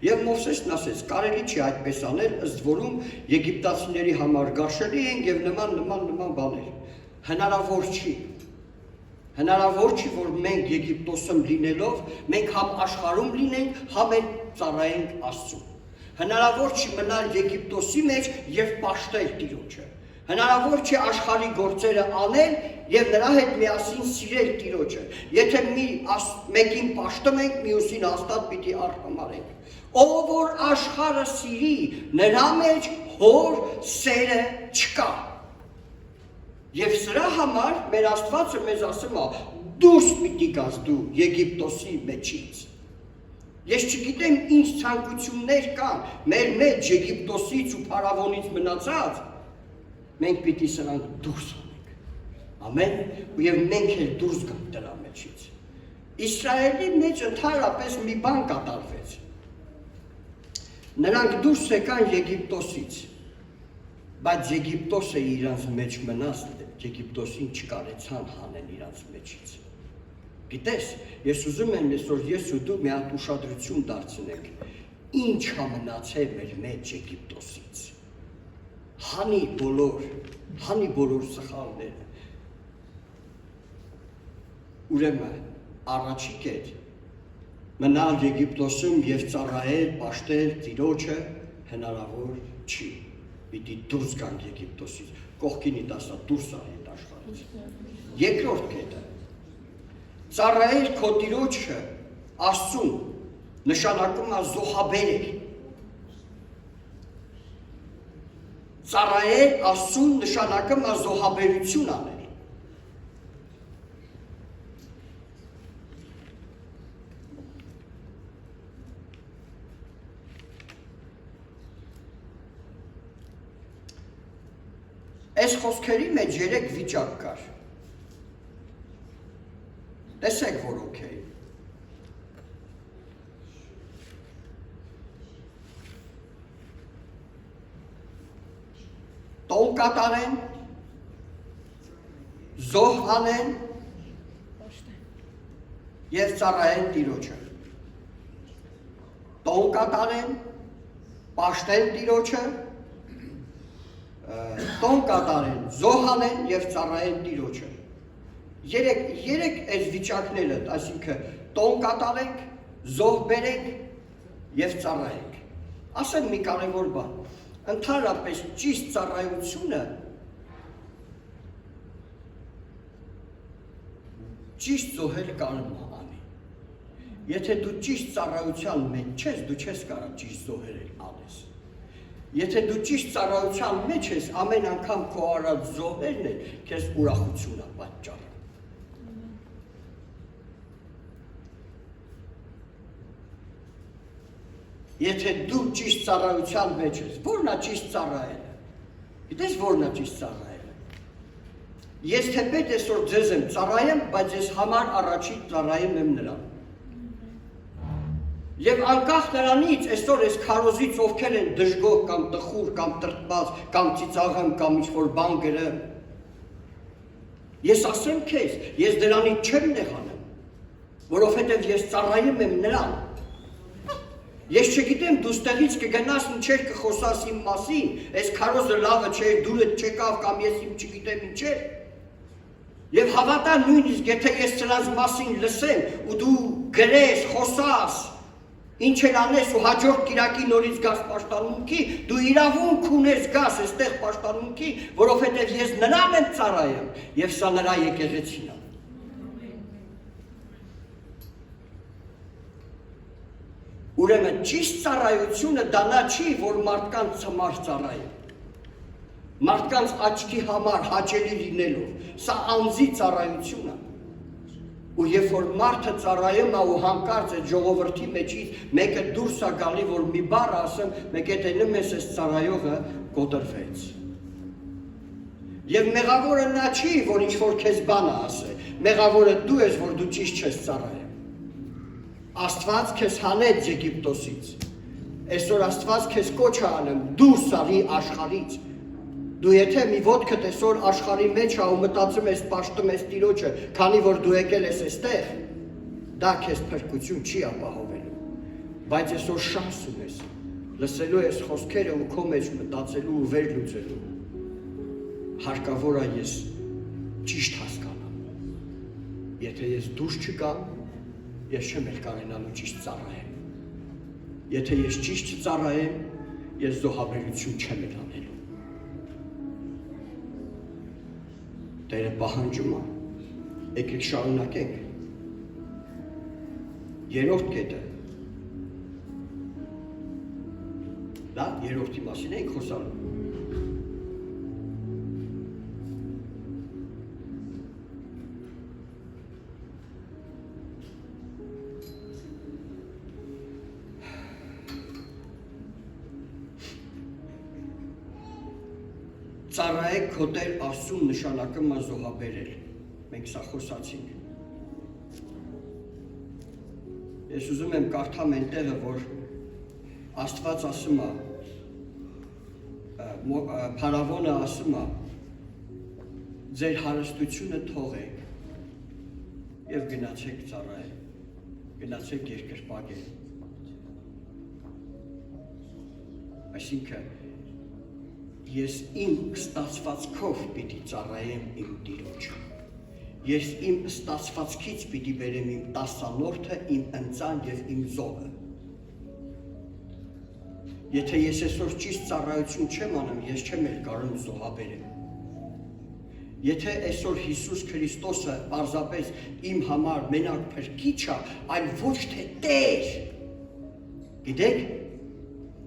Եվ Մովսեսն ասեց. կարելի չի այդպես անել, ըստ որում եգիպտացիների համար գարշելի են եւ նման բաներ։ Հնարավոր չի։ Հնարավոր չի, որ մենք Եգիպտոսում լինելով, մենք համ աշխարհում լինենք, համ էլ ծառայենք Աստծուն։ Հնարավոր չի մնալ Եգիպտոսի մեջ եւ պաշտել Տիրոջը։ Հնարավոր չի աշխարհի գործերը անել եւ նրա հետ միասին սիրել Տիրոջը։ Եթե մեկին պաշտում ենք, մյուսին հաստատ պիտի արհամարենք։ Ով որ աշխարհը սիրի, նրա մեջ հոր սերը չկա։ Եվ սրա համար մեր Աստվածը մեզ ասում է. դուրս պիտի գաս դու Եգիպտոսի մեջից։ Ես չգիտեմ ինչ ցանկություններ կան մեր մեջ Եգիպտոսից ու Փարավոնից մնացած, մենք պիտի սրանք դուրս անենք։ Ամեն, եւ մենք էլ դուրս գանք դրա մեջից։ Իսրայելի մեջ ընդհանրապես մի բան կատարվեց։ Նրանք դուրս եկան Եգիպտոսից։ բայց Եգիպտոսը իրանց մեջ մնաց, Եգիպտոսին չկարեցան հանեն իրանց մեջից։ Գիտես, ես ուզում եմ այսօր ես ու դու մի հատ ուշադրություն դարձնենք, ինչ է մնացել մեր մեջ Եգիպտոսից։ Հանի բոլոր սխալները։ Ուրեմն առաջի կետ մնալ Եգիպտոսում եւ ծառայել, պաշտել Տիրոջը հնարավոր չի։ Պիտի դուրս գանք Եգիպտոսից, կողքինի դասա դուրս արի աշխարհից։ Երկրորդ կետը ծառայել քո Տիրոջը Աստծուն նշանակում է զոհաբերել։ Ծառայել Աստծուն նշանակում է զոհաբերություն անել։ Այս խոսքերի մեջ 3 վիճակ կար։ Տեսեք, որ օքեյ։ Տոն կատարեն, զոհ անեն և ծառայեն Տիրոջը։ Տոն կատարեն, պաշտեն Տիրոջը, տոն կատարեն, զոհ անեն և ծառայեն Տիրոջը։ Երեք այս վիճակները, այսինքն տոն կատարենք, զոհ բերենք և ծառայենք։ Ասեմ մի կարևոր բան, ընդհանրապես ճիշտ ծառայությունը ճիշտ զոհել կարող է անի։ Եթե դու ճիշտ ծառայության մեջ չես, դու չես կարող ճիշտ զոհել անես։ Եթե դու ճիշտ ծառայության մեջ ես, ամեն անգամ քո արած զոհերն են քեզ ուրախություն է պատճառում։ Եթե դու ճիշտ ծառայության մեջ ես, ո՞րն է ճիշտ ծառայելը։ Գիտես ո՞րն է ճիշտ ծառայելը։ Ես թեպետ այսօր ձեզ եմ ծառայեմ, բայց ես համար առաջին ծառայեմ եմ նրան։ Եվ անկախ նրանից այսօր այս քարոզից ովքեր են դժգոհ կամ տխուր կամ տրտված կամ ծիծաղեմ կամ ինչ-որ բան գրեմ, ես ասեմ քեզ, ես դրանից չեմ նեղանում, որովհետև ես ծառայում եմ նրան։ Ես չգիտեմ դու ստեղից կգնաս ինչեր կխոսաս իմ մասին, այս քարոզը լավը չէր, դուրդ չեկավ կամ ես իմ չգիտեմ ինչեր։ Եվ հավատա նույնիսկ եթե ես սրանց մասին լսեմ ու դու գրես, խոսաս, ինչ էլ անես ու հաջորդ կիրակի նորից գաս պաշտամունքի, դու իրավունք ունես գաս այստեղ պաշտամունքի, որովհետև ես նրան եմ ծառայում եւ սա նրա եկեղեցին է։ Ուրեմն ճիշտ ծառայությունը դա նա չի, որ մարդկանց համար ծառայում։ Մարդկանց աչքի համար հաճելի լինելով, սա անձի ծառայություն է։ Ու երբ որ մարդը ծառայում է ու հանկարծ է ժողովրդի մեջից մեկը դուրս է գալի, որ մի բառ ասեմ, մեկ է տենում ես այս ծառայողը կոտրվեց։ Եվ մեղավորը նա չի, որ ինչ-որ քեզ բան է ասել, մեղավորը դու ես, որ դու ճիշտ չես ծառայում։ Աստված քեզ հանեց Եգիպտոսից, այսօր Աստված քեզ կոչ է անում, դուրս արի աշխարհից։ Դու եթե մի ոտքդ այսօր աշխարհի մեջ է ու մտածում ես պաշտում ես Տիրոջը, քանի որ դու եկել ես այստեղ, դա քեզ փրկություն չի ապահովելու։ Բայց այսօր շանս ունես, լսելու ես խոսքերը ու քո մեջ մտածելու ու վերլուծելու։ Հարկավոր է ես ճիշտ հասկանամ։ Եթե ես դուրս չգամ, ես չեմ էլ կարենալու ճիշտ ծառայեմ։ Եթե ես ճիշտ չծառայեմ, ես զոհաբերություն չեմ էլ անելու։ Տերը պահանջում է, եկեք շարունակենք։ Երրորդ կետը։ Դա երրորդի մասին ենք խոսալու։ Ծառայեք քո Տեր Աստծուն նշանակում է զոհաբերել։ Մենք սա խոսացինք։ Ես ուզում եմ կարդամ այն տեղը, որ Աստված ասում է Փարավոնը ասում է ձեր հարստությունը թողեք եւ գնացեք ծառայել, գնացեք երկրպագել։ Այսինքն ես իմ ստացվածքով պիտի ծառայեմ իմ Տիրոջը։ Ես իմ ստացվածքից պիտի բերեմ իմ տասանորդը, իմ ընծան եւ իմ զոհը։ Եթե ես այսօր ճիշտ ծառայություն չեմ անում, ես չեմ էլ կարող զոհաբերեմ։ Եթե այսօր Հիսուս Քրիստոսը պարզապես իմ համար մենակ փրկիչ է, այլ ոչ թե Տեր։ Գիտեք,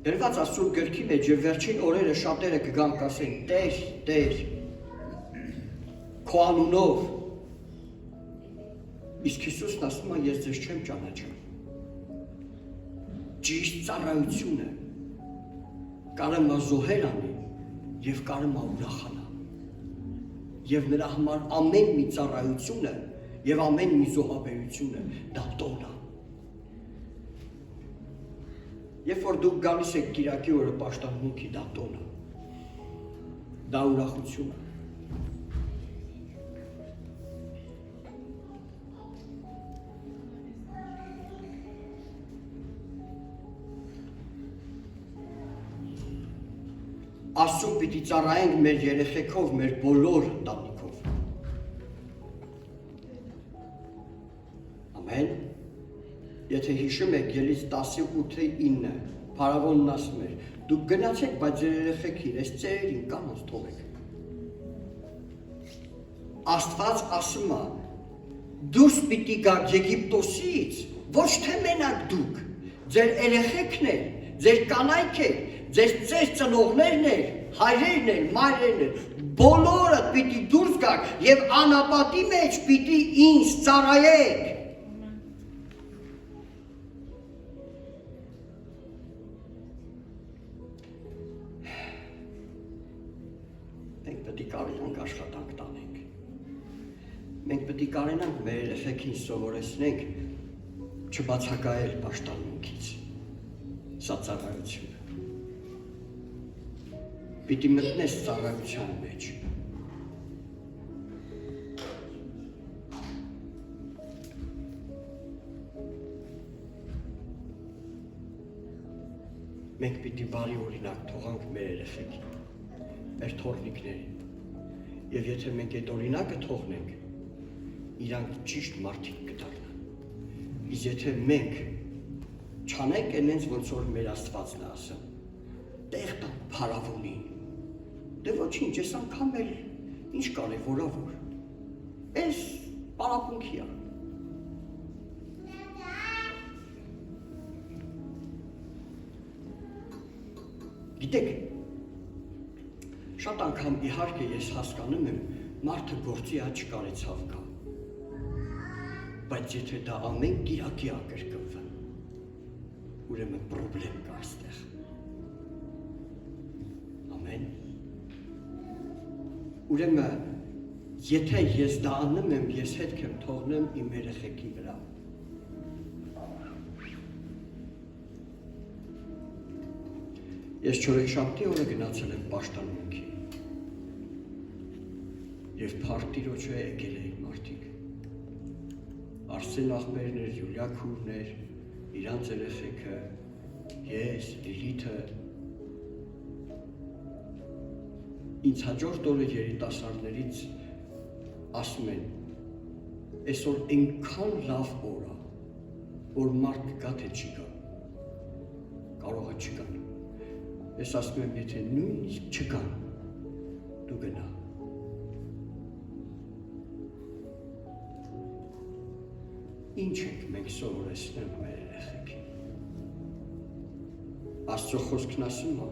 դրված Աստծո գրքի մեջ եւ վերջին օրերը շատերը կգան կասեն. Տեր, Տեր, քո անունով։ Իսկ Հիսուսն ասում է, ես ձեզ չեմ ճանաչում։ Ճիշտ ծառայությունը կարում է զոհեր անի եւ կարում է ուրախանա։ Եվ նրա համար ամեն մի ծառայությունը եւ ամեն մի զոհաբերությունը դա տոն է։ Երբ որ դուք գալիս եք Կիրակի օրը պաշտամունքի, դա տոն է։ Դա ուրախություն է։ Աստծուն պիտի ծառայենք մեր երեխեքով, մեր բոլոր ընտանիքով։ Ամեն։ Եթե հիշում եք Ելից 18:9, Փարավոնն ասում էր, դուք գնացեք, բայց ձեր երեխեքին, այս ծերերին կանոնց թողեք։ Աստված ասում է, դուրս պիտի գաք Եգիպտոսից, ոչ թե մենակ դուք, ձեր երեխեքն են, ձեր կանայք են, ձեր ծնողներն են, հայրերն են, մայրերն են, բոլորը պիտի դուրս գաք եւ անապատի մեջ պիտի ինձ ծառայեք։ Մենք պետք է կարողանանք աշխատանք տանենք։ Մենք պետք է կարողանանք մեր երեխեքին սովորեցնենք չբացակայել պաշտամունքից։ Սա ծառայություն է։ Պիտի մտնես ծառայության մեջ։ Մենք պիտի բարի օրինակ թողանք մեր երեխեքին, մեր թոռնիկներին։ Եվ եթե մենք այդ օրինակը թողնենք, իրանք ճիշտ մարդիկ կդառնան։ Իսկ եթե մենք չանենք այնպես ոնց որ մեր Աստվածն է ասում, տեղ տանք փարավոնին, դե ոչինչ, ես անգամ էլ ինչ կարևորավոր, այս պարապունքի է։ Գիտեք, շատ անգամ իհարկե ես հասկանում եմ, մարդը գործի աճ կարեցավ կա, բայց եթե դա ամեն կիրակի ակրկվվա, ուրեմն պրոբլեմ կա այստեղ։ Ամեն։ Ուրեմն, եթե ես դա անում եմ, ես հետք եմ թողնեմ իմ երեխեքի վրա։ Ես չորեքշաբթի օրը գնացել եմ պաշտամունքի եւ Փարտիրոջը եկել էին մարդիկ։ Արսեն աղբերներ, Յուլիա քուրներ, իրանց երեխեքը, ես, Լիլիթը։ Ինձ հաջորդ օրը երիտասարդներից ասում են, այսօր այնքան լավ օր է, որ մարդ կգա թե չի գա, կարող է չգան։ Ես ասում եմ, եթե նույնիսկ չգան, դու գնա։ Ինչ ենք մենք սովորեցնում մեր երեխեքին։ Աստծո խոսքն ասում է,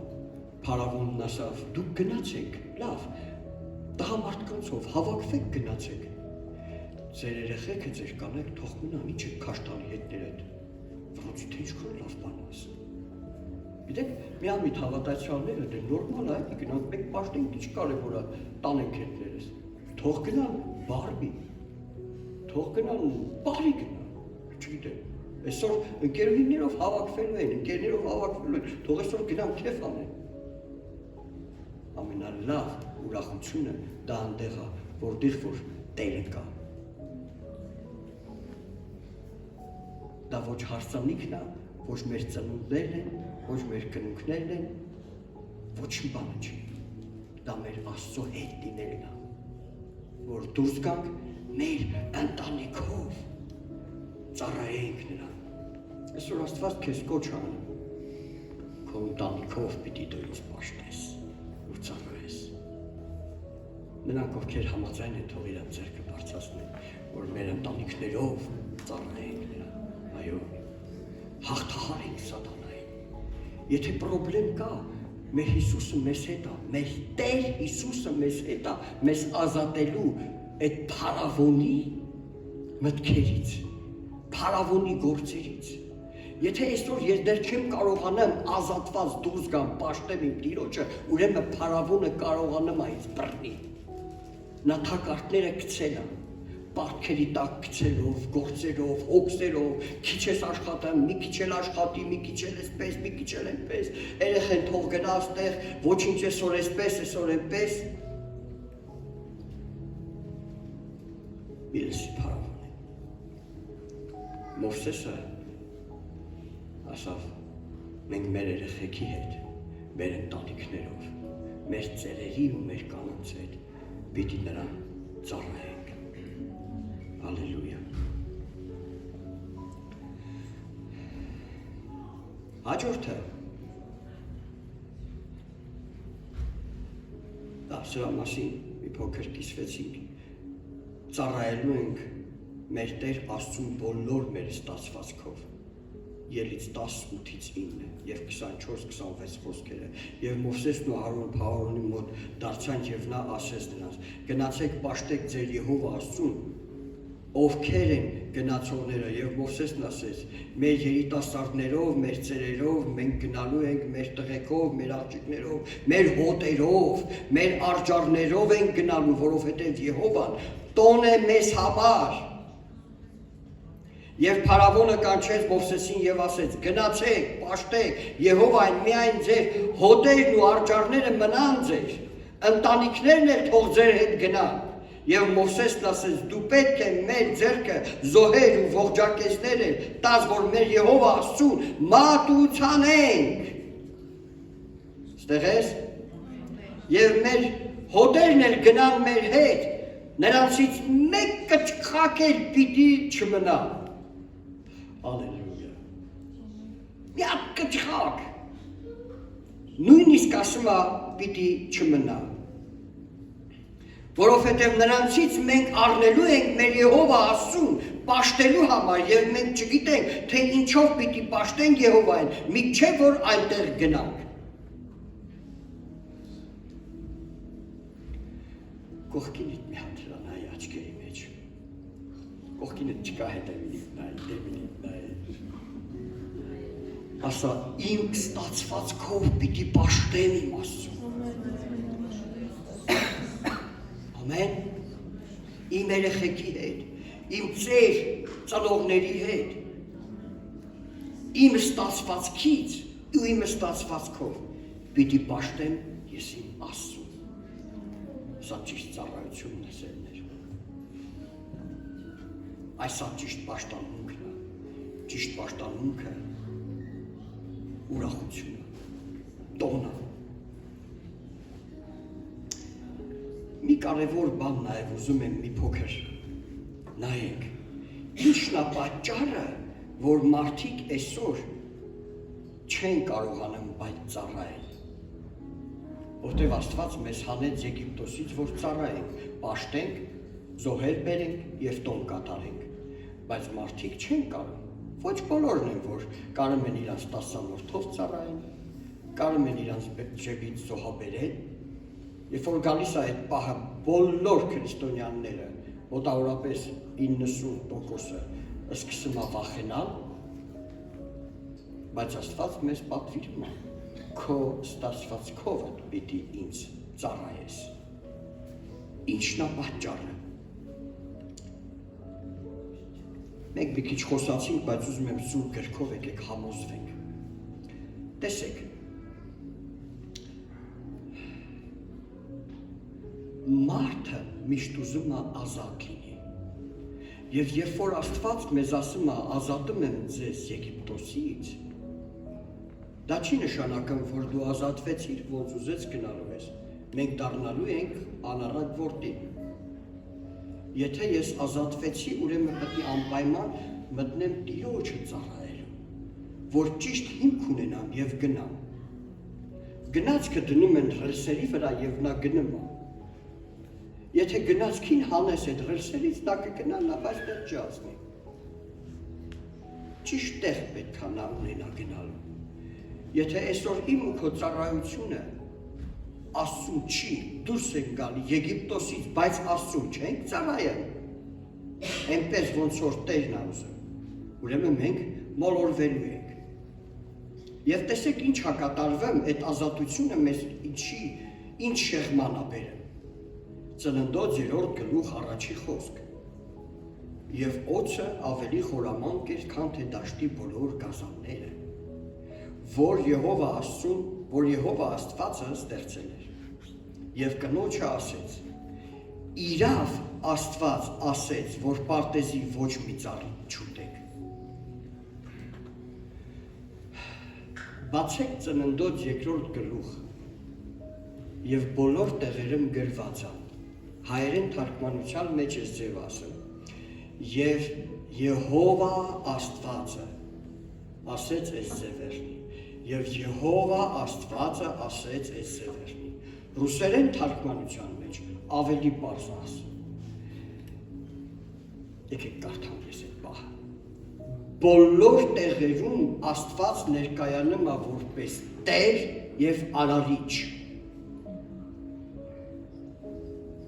Փարավոնն ասավ, դուք գնացեք, լավ, տղամարդկանցով հավաքվեք գնացեք։ Ձեր երեխեքը ձեր կանեք թող մնան, ինչ եք քաշտալի հետներ հետ, ոնց թե ինչքան լավ բան ասում։ Գիտեք, միամիտ հավատացյալները դե նորմալ է, գնանք մեկ պաշտենք, ինչ կարևոր է տանենք հետներս։ Թող գնան բարբի, թող գնան բարի գնան, չգիտեմ։ Այսօր ընկերուհիներով հավաքվելու են, ընկերներով հավաքվելու են, թող այսօր գնան քեֆ անեն։ ամենալավ ուրախությունը դա այնտեղ է, որտեղ որ Տերը կա։ Դա ոչ հարսանիքն է, ոչ մեր ծնունդներն են, ոչ մեր կնունքներն են, ոչ մի բանը չի։ Դա մեր Աստծո հետ լինելն է, որ դուրս գանք մեր ընտանիքով, ծառայենք նրան։ Այսօր Աստված քեզ կոչ անում, քո ընտանիքով պիտի դու ինձ պաշտես ու ծառայես։ Նրանք, ովքեր համաձայն են, թող իրենց ձեռքը բարձրացնեն, որ մեր ընտանիքներով ծառայենք նրան, այո, հաղթահարենք սատանային։ Եթե պրոբլեմ կա, մեր Հիսուսը մեզ հետ է, մեր Տեր Հիսուսը մեզ հետ է, մեզ ազատելու այդ փարավոնի մտքերից, փարավոնի գործերից։ Եթե այսօր ես դեռ չեմ կարողանամ ազատված դուրս գամ պաշտեմ իմ Տիրոջը, ուրեմն փարավոնը կարողանում է ինձ բռնի։ Նա թակարդները գցել է, պարտքերի տակ գցելով, գործերով, հոգսերով, քիչ ես աշխատում, մի քիչ էլ աշխատի, մի քիչ էլ էսպես, մի քիչ էլ այնպես, երեխեն թող գնա այստեղ, ոչինչ այսօր էսպես, այսօր այնպես։ Միլսի փարավոն է։ Մովսեսը ասավ, մենք մեր երեխեքի հետ, մեր ընտանիքներով, մեր ծերերի ու մեր կանանց հետ պիտի նրան ծառայենք։ Հալելույա։ Հաջորդը դա սրա մասին մի փոքր կիսվեցինք։ Ծառայելու ենք մեր Տեր Աստծուն բոլոր մեր ստացվածքով։ Ելից 18-ից 9 և 24-26 խոսքերը և Մովսեսն ու Հարոն Փարավոնի մոտ դարձան և նա ասեց նրանց. գնացեք պաշտեք ձեր Եհովա Աստծուն, ովքեր են գնացողները, և Մովսեսն ասեց. մեր երիտասարդներով, մեր ծերերով մենք գնալու ենք, մեր տղեկով, մեր աղջիկներով, մեր հոտերով, մեր արջառներով ենք գնալու, որովհետև Եհովան տոն է մեզ համար։ Եվ Փարավոնը կանչեց Մովսեսին և ասեց. գնացեք, պաշտեք, Եհովային միայն ձեր հոտերն ու արջառները մնան ձեր, ընտանիքներն էլ թող ձեր հետ գնան։ Եվ Մովսեսն ասեց. դու պետք է մեր ձեռքը զոհեր ու ողջակեզներ էլ տաս, որ մեր Եհովա Աստծուն մատուցանենք։ Ստեղ ես։ Եվ մեր հոտերն էլ գնան մեր հետ, նրանցից մեկը չխակել պիտի չմնա։ Ալելույա։ Մի հատ կչխակ, նույնիսկ ասում է պիտի չմնա, որովհետև նրանցից մենք առնելու ենք մեր Եհովա Աստծուն պաշտելու համար և մենք չգիտենք, թե ինչով պիտի պաշտենք Եհովային, մինչև որ այնտեղ գնանք։ Կողքինիդ մի հատ նայ աչքերի մեջ, կողքինիդ չկա հետևինիդ նայ, դեպինիդ նայ, ասա իմ ստացվածքով պիտի պաշտեմ իմ Աստծուն։ Ամեն, իմ երեխեքի հետ, իմ ծեր ծնողների հետ, իմ ստացվածքից ու իմ ստացվածքով պիտի պաշտեմ ես իմ Աստծուն։ Սա ճիշտ ծառայությունն է սերներ։ Այսա ճիշտ պաշտամունքն է, ճիշտ պաշտամունքը ուրախությունը, տոնը։ Մի կարևոր բան նաև ուզում եմ մի փոքր նայենք, ինչն է պատճառը, որ մարդիկ այսօր չեն կարողանում բայց ծառայել։ Որտև Աստված մեզ հանեց Եգիպտոսից, որ ծառայենք, պաշտենք, զոհեր բերենք և տոն կատարենք, բայց մարդիկ չեն կարող, ոչ բոլորն են, որ կարում են իրանց տասանորդով ծառայեն, կարում են իրանց ջեբից զոհաբերել, երբ որ գալիս է այդ պահը բոլոր քրիստոնյաները, մոտավորապես 90%-ը սկսում է վախենալ, բայց Աստված մեզ պատվիրում է, քո ստացվածքով պիտի ինձ ծառայես։ Ինչն է պատճառը։ Մենք մի քիչ խոսացինք, բայց ուզում եմ Սուրբ գրքով եկեք համոզվենք։ Տեսեք, մարդը միշտ ուզում է ազատ լինի։ Եվ երբ որ Աստված մեզ ասում է ազատում եմ ձեզ Եգիպտոսից, դա չի նշանակում, որ դու ազատվեցիր, ոնց ուզեց գնալու ես։ Մենք դառնալու ենք անառակ որդի։ Եթե ես ազատվեցի, ուրեմն պետք է անպայման մտնեմ Տիրոջը ծառայելու, որ ճիշտ հիմք ունենամ եւ գնամ։ Գնացքը դնում են ռելսերի վրա եւ նա գնում է։ Եթե գնացքին հանես այդ ռելսերից, նա կգնա, նա բայց դեռ չացնի։ Ճիշտ տեղ պետք է նա ունենա գնալու։ Եթե այսօր իմ ու քո ծառայությունը Աստծուն չի, դուրս ենք գալի Եգիպտոսից, բայց Աստծուն չենք ծառայել, այնպես ոնց որ Տերն ա ուզում, ուրեմն մենք մոլորվելու ենք։ Եվ տեսեք ինչ ա կատարվում, այդ ազատությունը մեզ ինչ շեղման ա բերում։ Ծննդոց 3-րդ գլուխ առաջի խոսք։ Եվ օձը ավելի խորամանկ էր, քան թե դաշտի բոլոր գազանները, որ Եհովա Աստվածը ստեղծել էր։ Եվ կնոջը ասեց. իրավ Աստված ասեց, որ պարտեզի ոչ մի ծառի չուտեք։ Բացեք ծննդոց 2-րդ գլուխ եւ բոլոր տեղերում գրված է։ Հայերեն թարգմանության մեջ է ձև ասում։ Եվ Եհովա Աստվածը ասեց այս ձևերնի։ Եվ Եհովա Աստվածը ասեց այս ձևերնի։ Ռուսերեն թարգմանության մեջ ավելի պարզ ասում։ Եկեք կարդամ ես այդ պահը։ Բոլոր տեղերում Աստված ներկայանում է որպես Տեր եւ Արարիչ։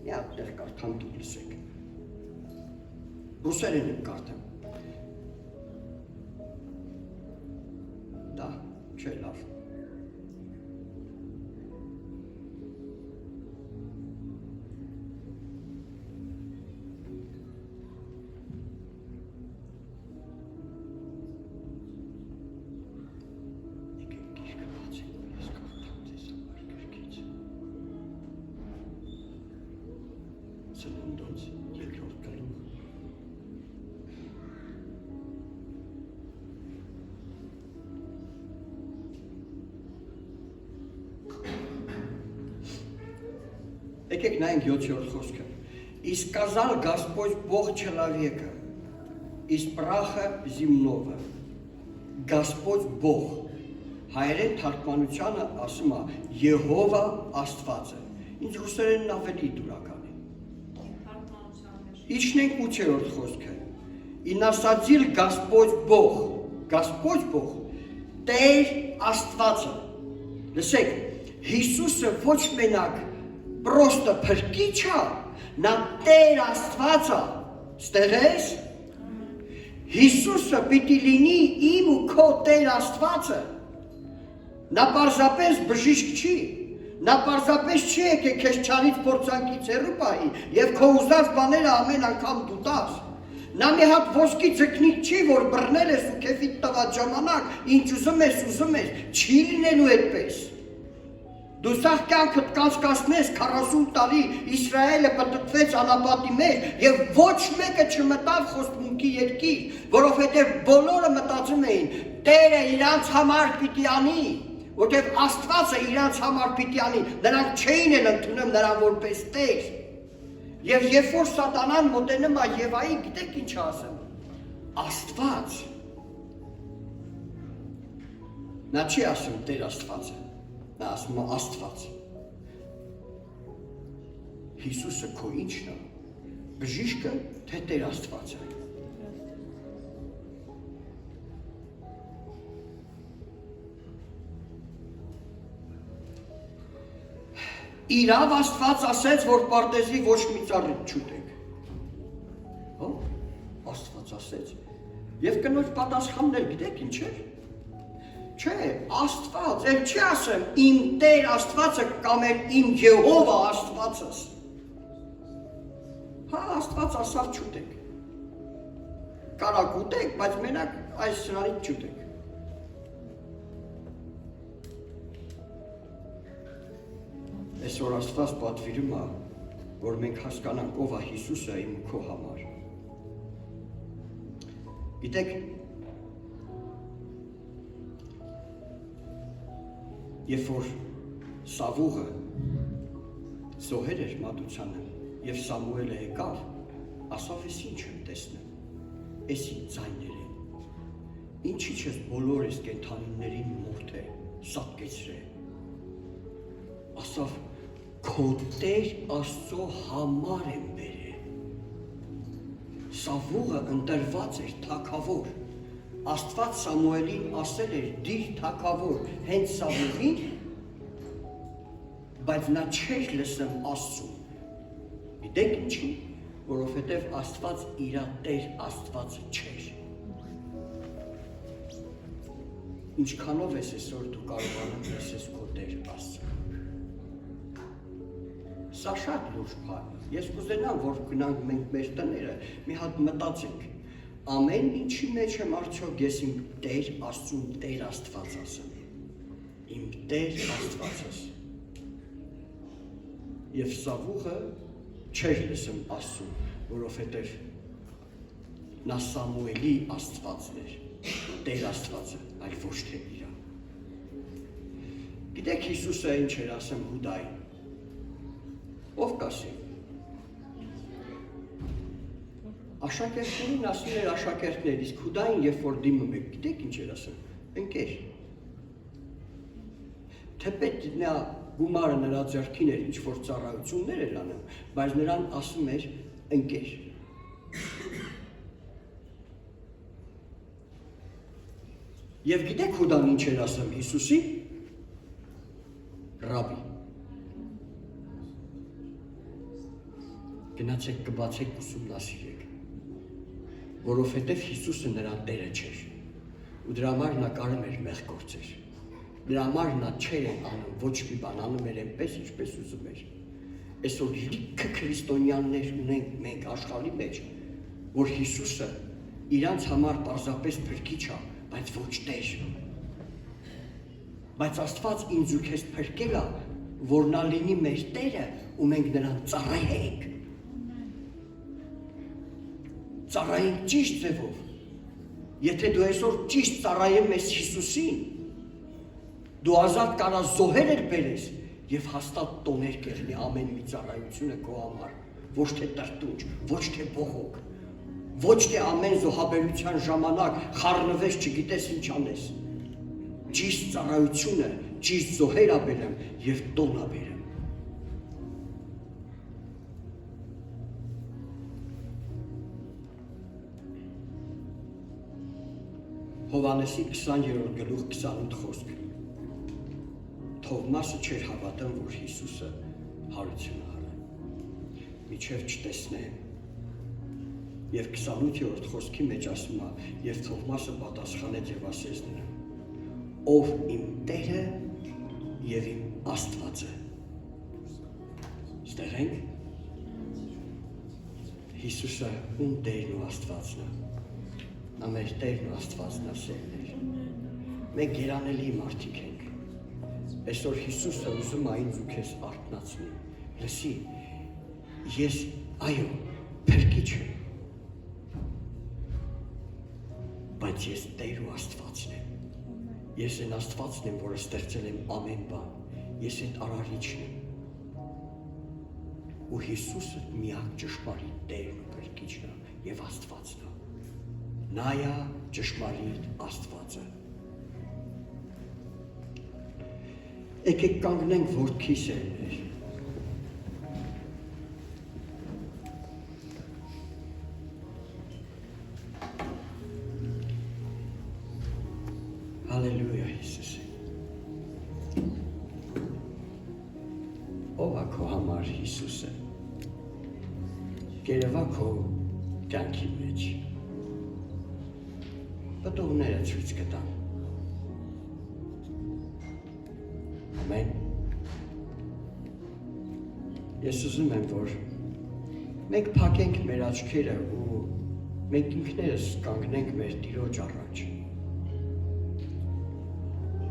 Մի հատ տեղ կարդամ դուք լսեք։ Ռուսերեն եմ կարդամ։ Դա չէ լավ։ Ծննդոց 2-րդ գլուխ։ Եկեք նայենք 7-րդ խոսքը։ И сказал Господь Бог человека из праха земного. Господь Бог։ Հայերեն թարգմանությանը ասում է Եհովա Աստվածը։ Ինչ ռուսերենն ավելի դուրական է։ Իջնենք 8-րդ խոսքը։ И насадил Господь Бог, Господь Бог, Տեր Աստվածը։ Լսեք, Հիսուսը ոչ մենակ պրոստը փրկիչ է, նա Տեր Աստվածը։ Ստեղես։ Հիսուսը պիտի լինի իմ ու քո Տեր Աստվածը։ Նա պարզապես բժիշկ չի, նա պարզապես չի եկե քեզ չարից փորձանքից հեռու պահի եւ քո ուզած բաները ամեն անգամ դու տաս։ Նա մի հատ ոսկի ձկնիկ չի, որ բռնել ես ու քեֆիդ տված ժամանակ, ինչ ուզում ես, չի լինելու այդպես։ Դու սաղ կյանքդ կանցկացնես 40 տարի Իսրայելը պտտվեց անապատի մեջ եւ ոչ մեկը չմտավ խոստմունքի երկիր, որովհետեւ բոլորը մտածում էին Տերը իրանց համար պիտի անի, որտեղ Աստվածը իրանց համար պիտի անի, նրանք չէին էլ ընդունում նրան որպես Տեր։ Եվ երբ որ սատանան մոտենում է Եվայի, գիտեք ինչ ասում։ Աստված։ Նա չի ասում Տեր Աստվածը, նա ասում է Աստված։ Հիսուսը քո ինչն է, բժիշկը թե Տեր Աստվածը։ Իրավ Աստված ասեց, որ պարտեզի ոչ մի ծառի չուտեք։ Հո, Աստված ասեց։ Եվ կնոջ պատասխանն էլ գիտեք ինչ էր։ Չէ, Աստված, էլ չի ասեմ իմ Տեր Աստվածը կամ էլ իմ Եհովա Աստվածս։ Հա, Աստված ասավ չուտեք։ Կարակ ուտեք, բայց մենակ այս սրանից չուտեք։ Այսօր Աստված պատվիրում է որ մենք հասկանանք ով է Հիսուսը իմ ու քո համար։ Գիտեք, երբ որ Սավուղը զոհեր էր մատուցանը եւ Սամուելը եկավ, ասավ ես ինչ եմ տեսնում, ես իմ ձայները, ինչի չես բոլոր ես կենդանիներին մորթ է, սատկեցրե, ասավ քո Տեր Աստծո համար եմ բերել, Սավուղը ընտրված էր թագավոր, Աստված Սամուելին ասել էր դիր թագավոր հենց Սավուղին, բայց նա չէր լսում Աստծուն։ Գիտեք ինչի, որովհետև Աստված իր Տեր Աստվածը չէր։ Ինչքանով ես այսօր դու կարողանում լսես քո Տեր Աստծուն։ Սա շատ լուրջ բան է։ Ես կուզենամ, որ գնանք մենք մեր տները, մի հատ մտածենք։ Ամեն ինչի մեջ եմ արդյոք ես իմ Տեր Աստծուն Տեր Աստված ասեմ։ Իմ Տեր Աստվածս։ Եվ Սավուղը չէր լսում Աստծուն, որովհետև նա Սամուելի Աստվածն էր, Տեր Աստվածը, այլ ոչ թե իր։ Գիտեք Հիսուսը ինչ էր ասում Հուդային։ Ով կասի։ Աշակերտներին ասում էր աշակերտներ, իսկ Հուդային երբ որ դիմում եք, գիտեք ինչ էր ասում։ Ընկեր։ Թեպետ նա գումարը նրա ձեռքին էր, ինչ որ ծառայություններ էր անում, բայց նրան ասում էր ընկեր։ Եվ գիտեք Հուդան ինչ էր ասում Հիսուսի։ Ռաբի։ Գնացեք կբացեք ուսումնասիրեք, որովհետև Հիսուսը նրան Տերը չէր, ու դրա համար նա կարում էր մեղ գործեր, դրա համար նա չէր անում ոչ մի բան, անում էր այնպես, ինչպես ուզում էր։ Այսօր լիքը քրիստոնյաներ ունենք մենք աշխարհի մեջ, որ Հիսուսը իրանց համար պարզապես փրկիչ է, բայց ոչ Տեր։ Բայց Աստված ինձ ու քեզ փրկել է, որ նա լինի մեր Տերը ու մենք նրան ծառայենք։ Ծառայենք ճիշտ ձևով։ Եթե դու այսօր ճիշտ ծառայեմ ես Հիսուսին, դու ազատ կարաս զոհեր բերես եւ հաստատ տոներ կերնի ամեն մի ծառայությունը քո համար, ոչ թե տրտունջ, ոչ թե բողոք, ոչ թե ամեն զոհաբերության ժամանակ խառնվես չգիտես ինչ անես։ Ճիշտ ծառայությունը, ճիշտ զոհեր բերեմ եւ տոն բերեմ։ Հովհաննեսի 20-րդ գլուխ 28 խոսք։ Թովմասը չէր հավատում, որ Հիսուսը հարություն արել։ Միջև չտեսնեմ։ Եվ 28-րդ խոսքի մեջ ասում է, եւ Թովմասը պատասխանեց եւ ասեց նրան. Ով իմ Տերը եւ իմ Աստվածը։ Ստեղ ենք։ Հիսուսը ում Տերն ու Աստվածն է։ Նա մեր Տերն ու Աստվածն ասելն էր։ Մենք երանելի մարդիկ ենք։ Այսօր Հիսուսը ուզում է ինձ ու քեզ արթնացնի։ Լսի, ես այո, փրկիչ եմ։ Բայց ես Տեր ու Աստվածն եմ։ Ես այն Աստվածն եմ, որը ստեղծել եմ ամեն բան։ Ես այդ արարիչն եմ։ Ու Հիսուսը միակ ճշմարիտ Տերն ու փրկիչն է եւ Աստվածն է։ Նա է ճշմարիտ Աստվածը։ Եկեք կանգնենք որդքի սերներ։ Հալելույա Հիսուս։ Ով է քո համար Հիսուսը։ Գերևա քո կյանքի մեջ։ Պատողները ցույց կտան։ Ամեն։ Ես ուզում եմ, որ մենք փակենք մեր աչքերը ու մենք ինքներս կանգնենք մեր Տիրոջ առաջ։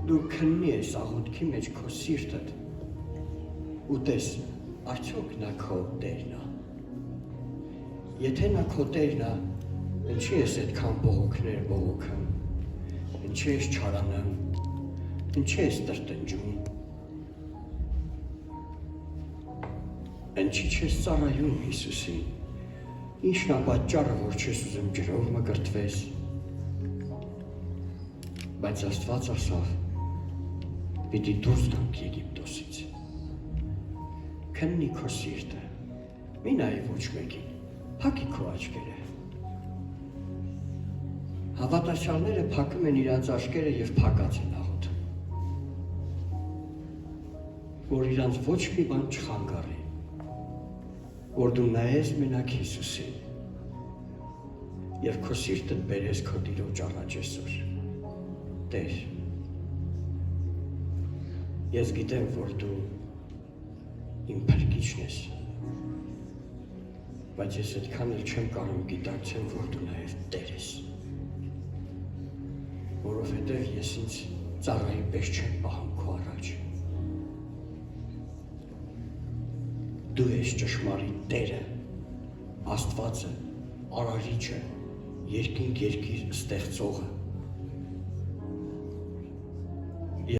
Դու քննի ես աղոթքի մեջ քո սիրտդ ու տես Արդյոք նա քո տերն է։ Եթե նա քո տերն է, ինչի ես այդքան բողոքներ բողոքում, ինչի ես չարանում, ինչի ես տրտնջում, ինչի չես ծառայում Հիսուսին, ինչն է պատճառը, որ չես ուզում ջրով մկրտվես, բայց Աստված ասավ, պիտի դուրս գանք Եգիպտոսից, քննի քո սիրտը, մի նայի ոչ մեկին, փակի քո աչքերը, հավատացյալները փակում են իրանց աչքերը և փակած են աղոթում, որ իրանց ոչ մի բան չխանգարի, որ դու նայես մենակ Հիսուսին և քո սիրտդ բերես քո Տիրոջ առաջ այսօր, Տեր, ես գիտեմ, որ դու իմ փրկիչն ես, բայց ես այդքան էլ չեմ կարող գիտակցեմ, որ դու նաև Տեր ես, որովհետև ես ինձ ծառայի պես չեմ պահում քո առաջ, դու ես ճշմարիտ Տերը, Աստվածը, Արարիչը, երկինք երկիր ստեղծողը,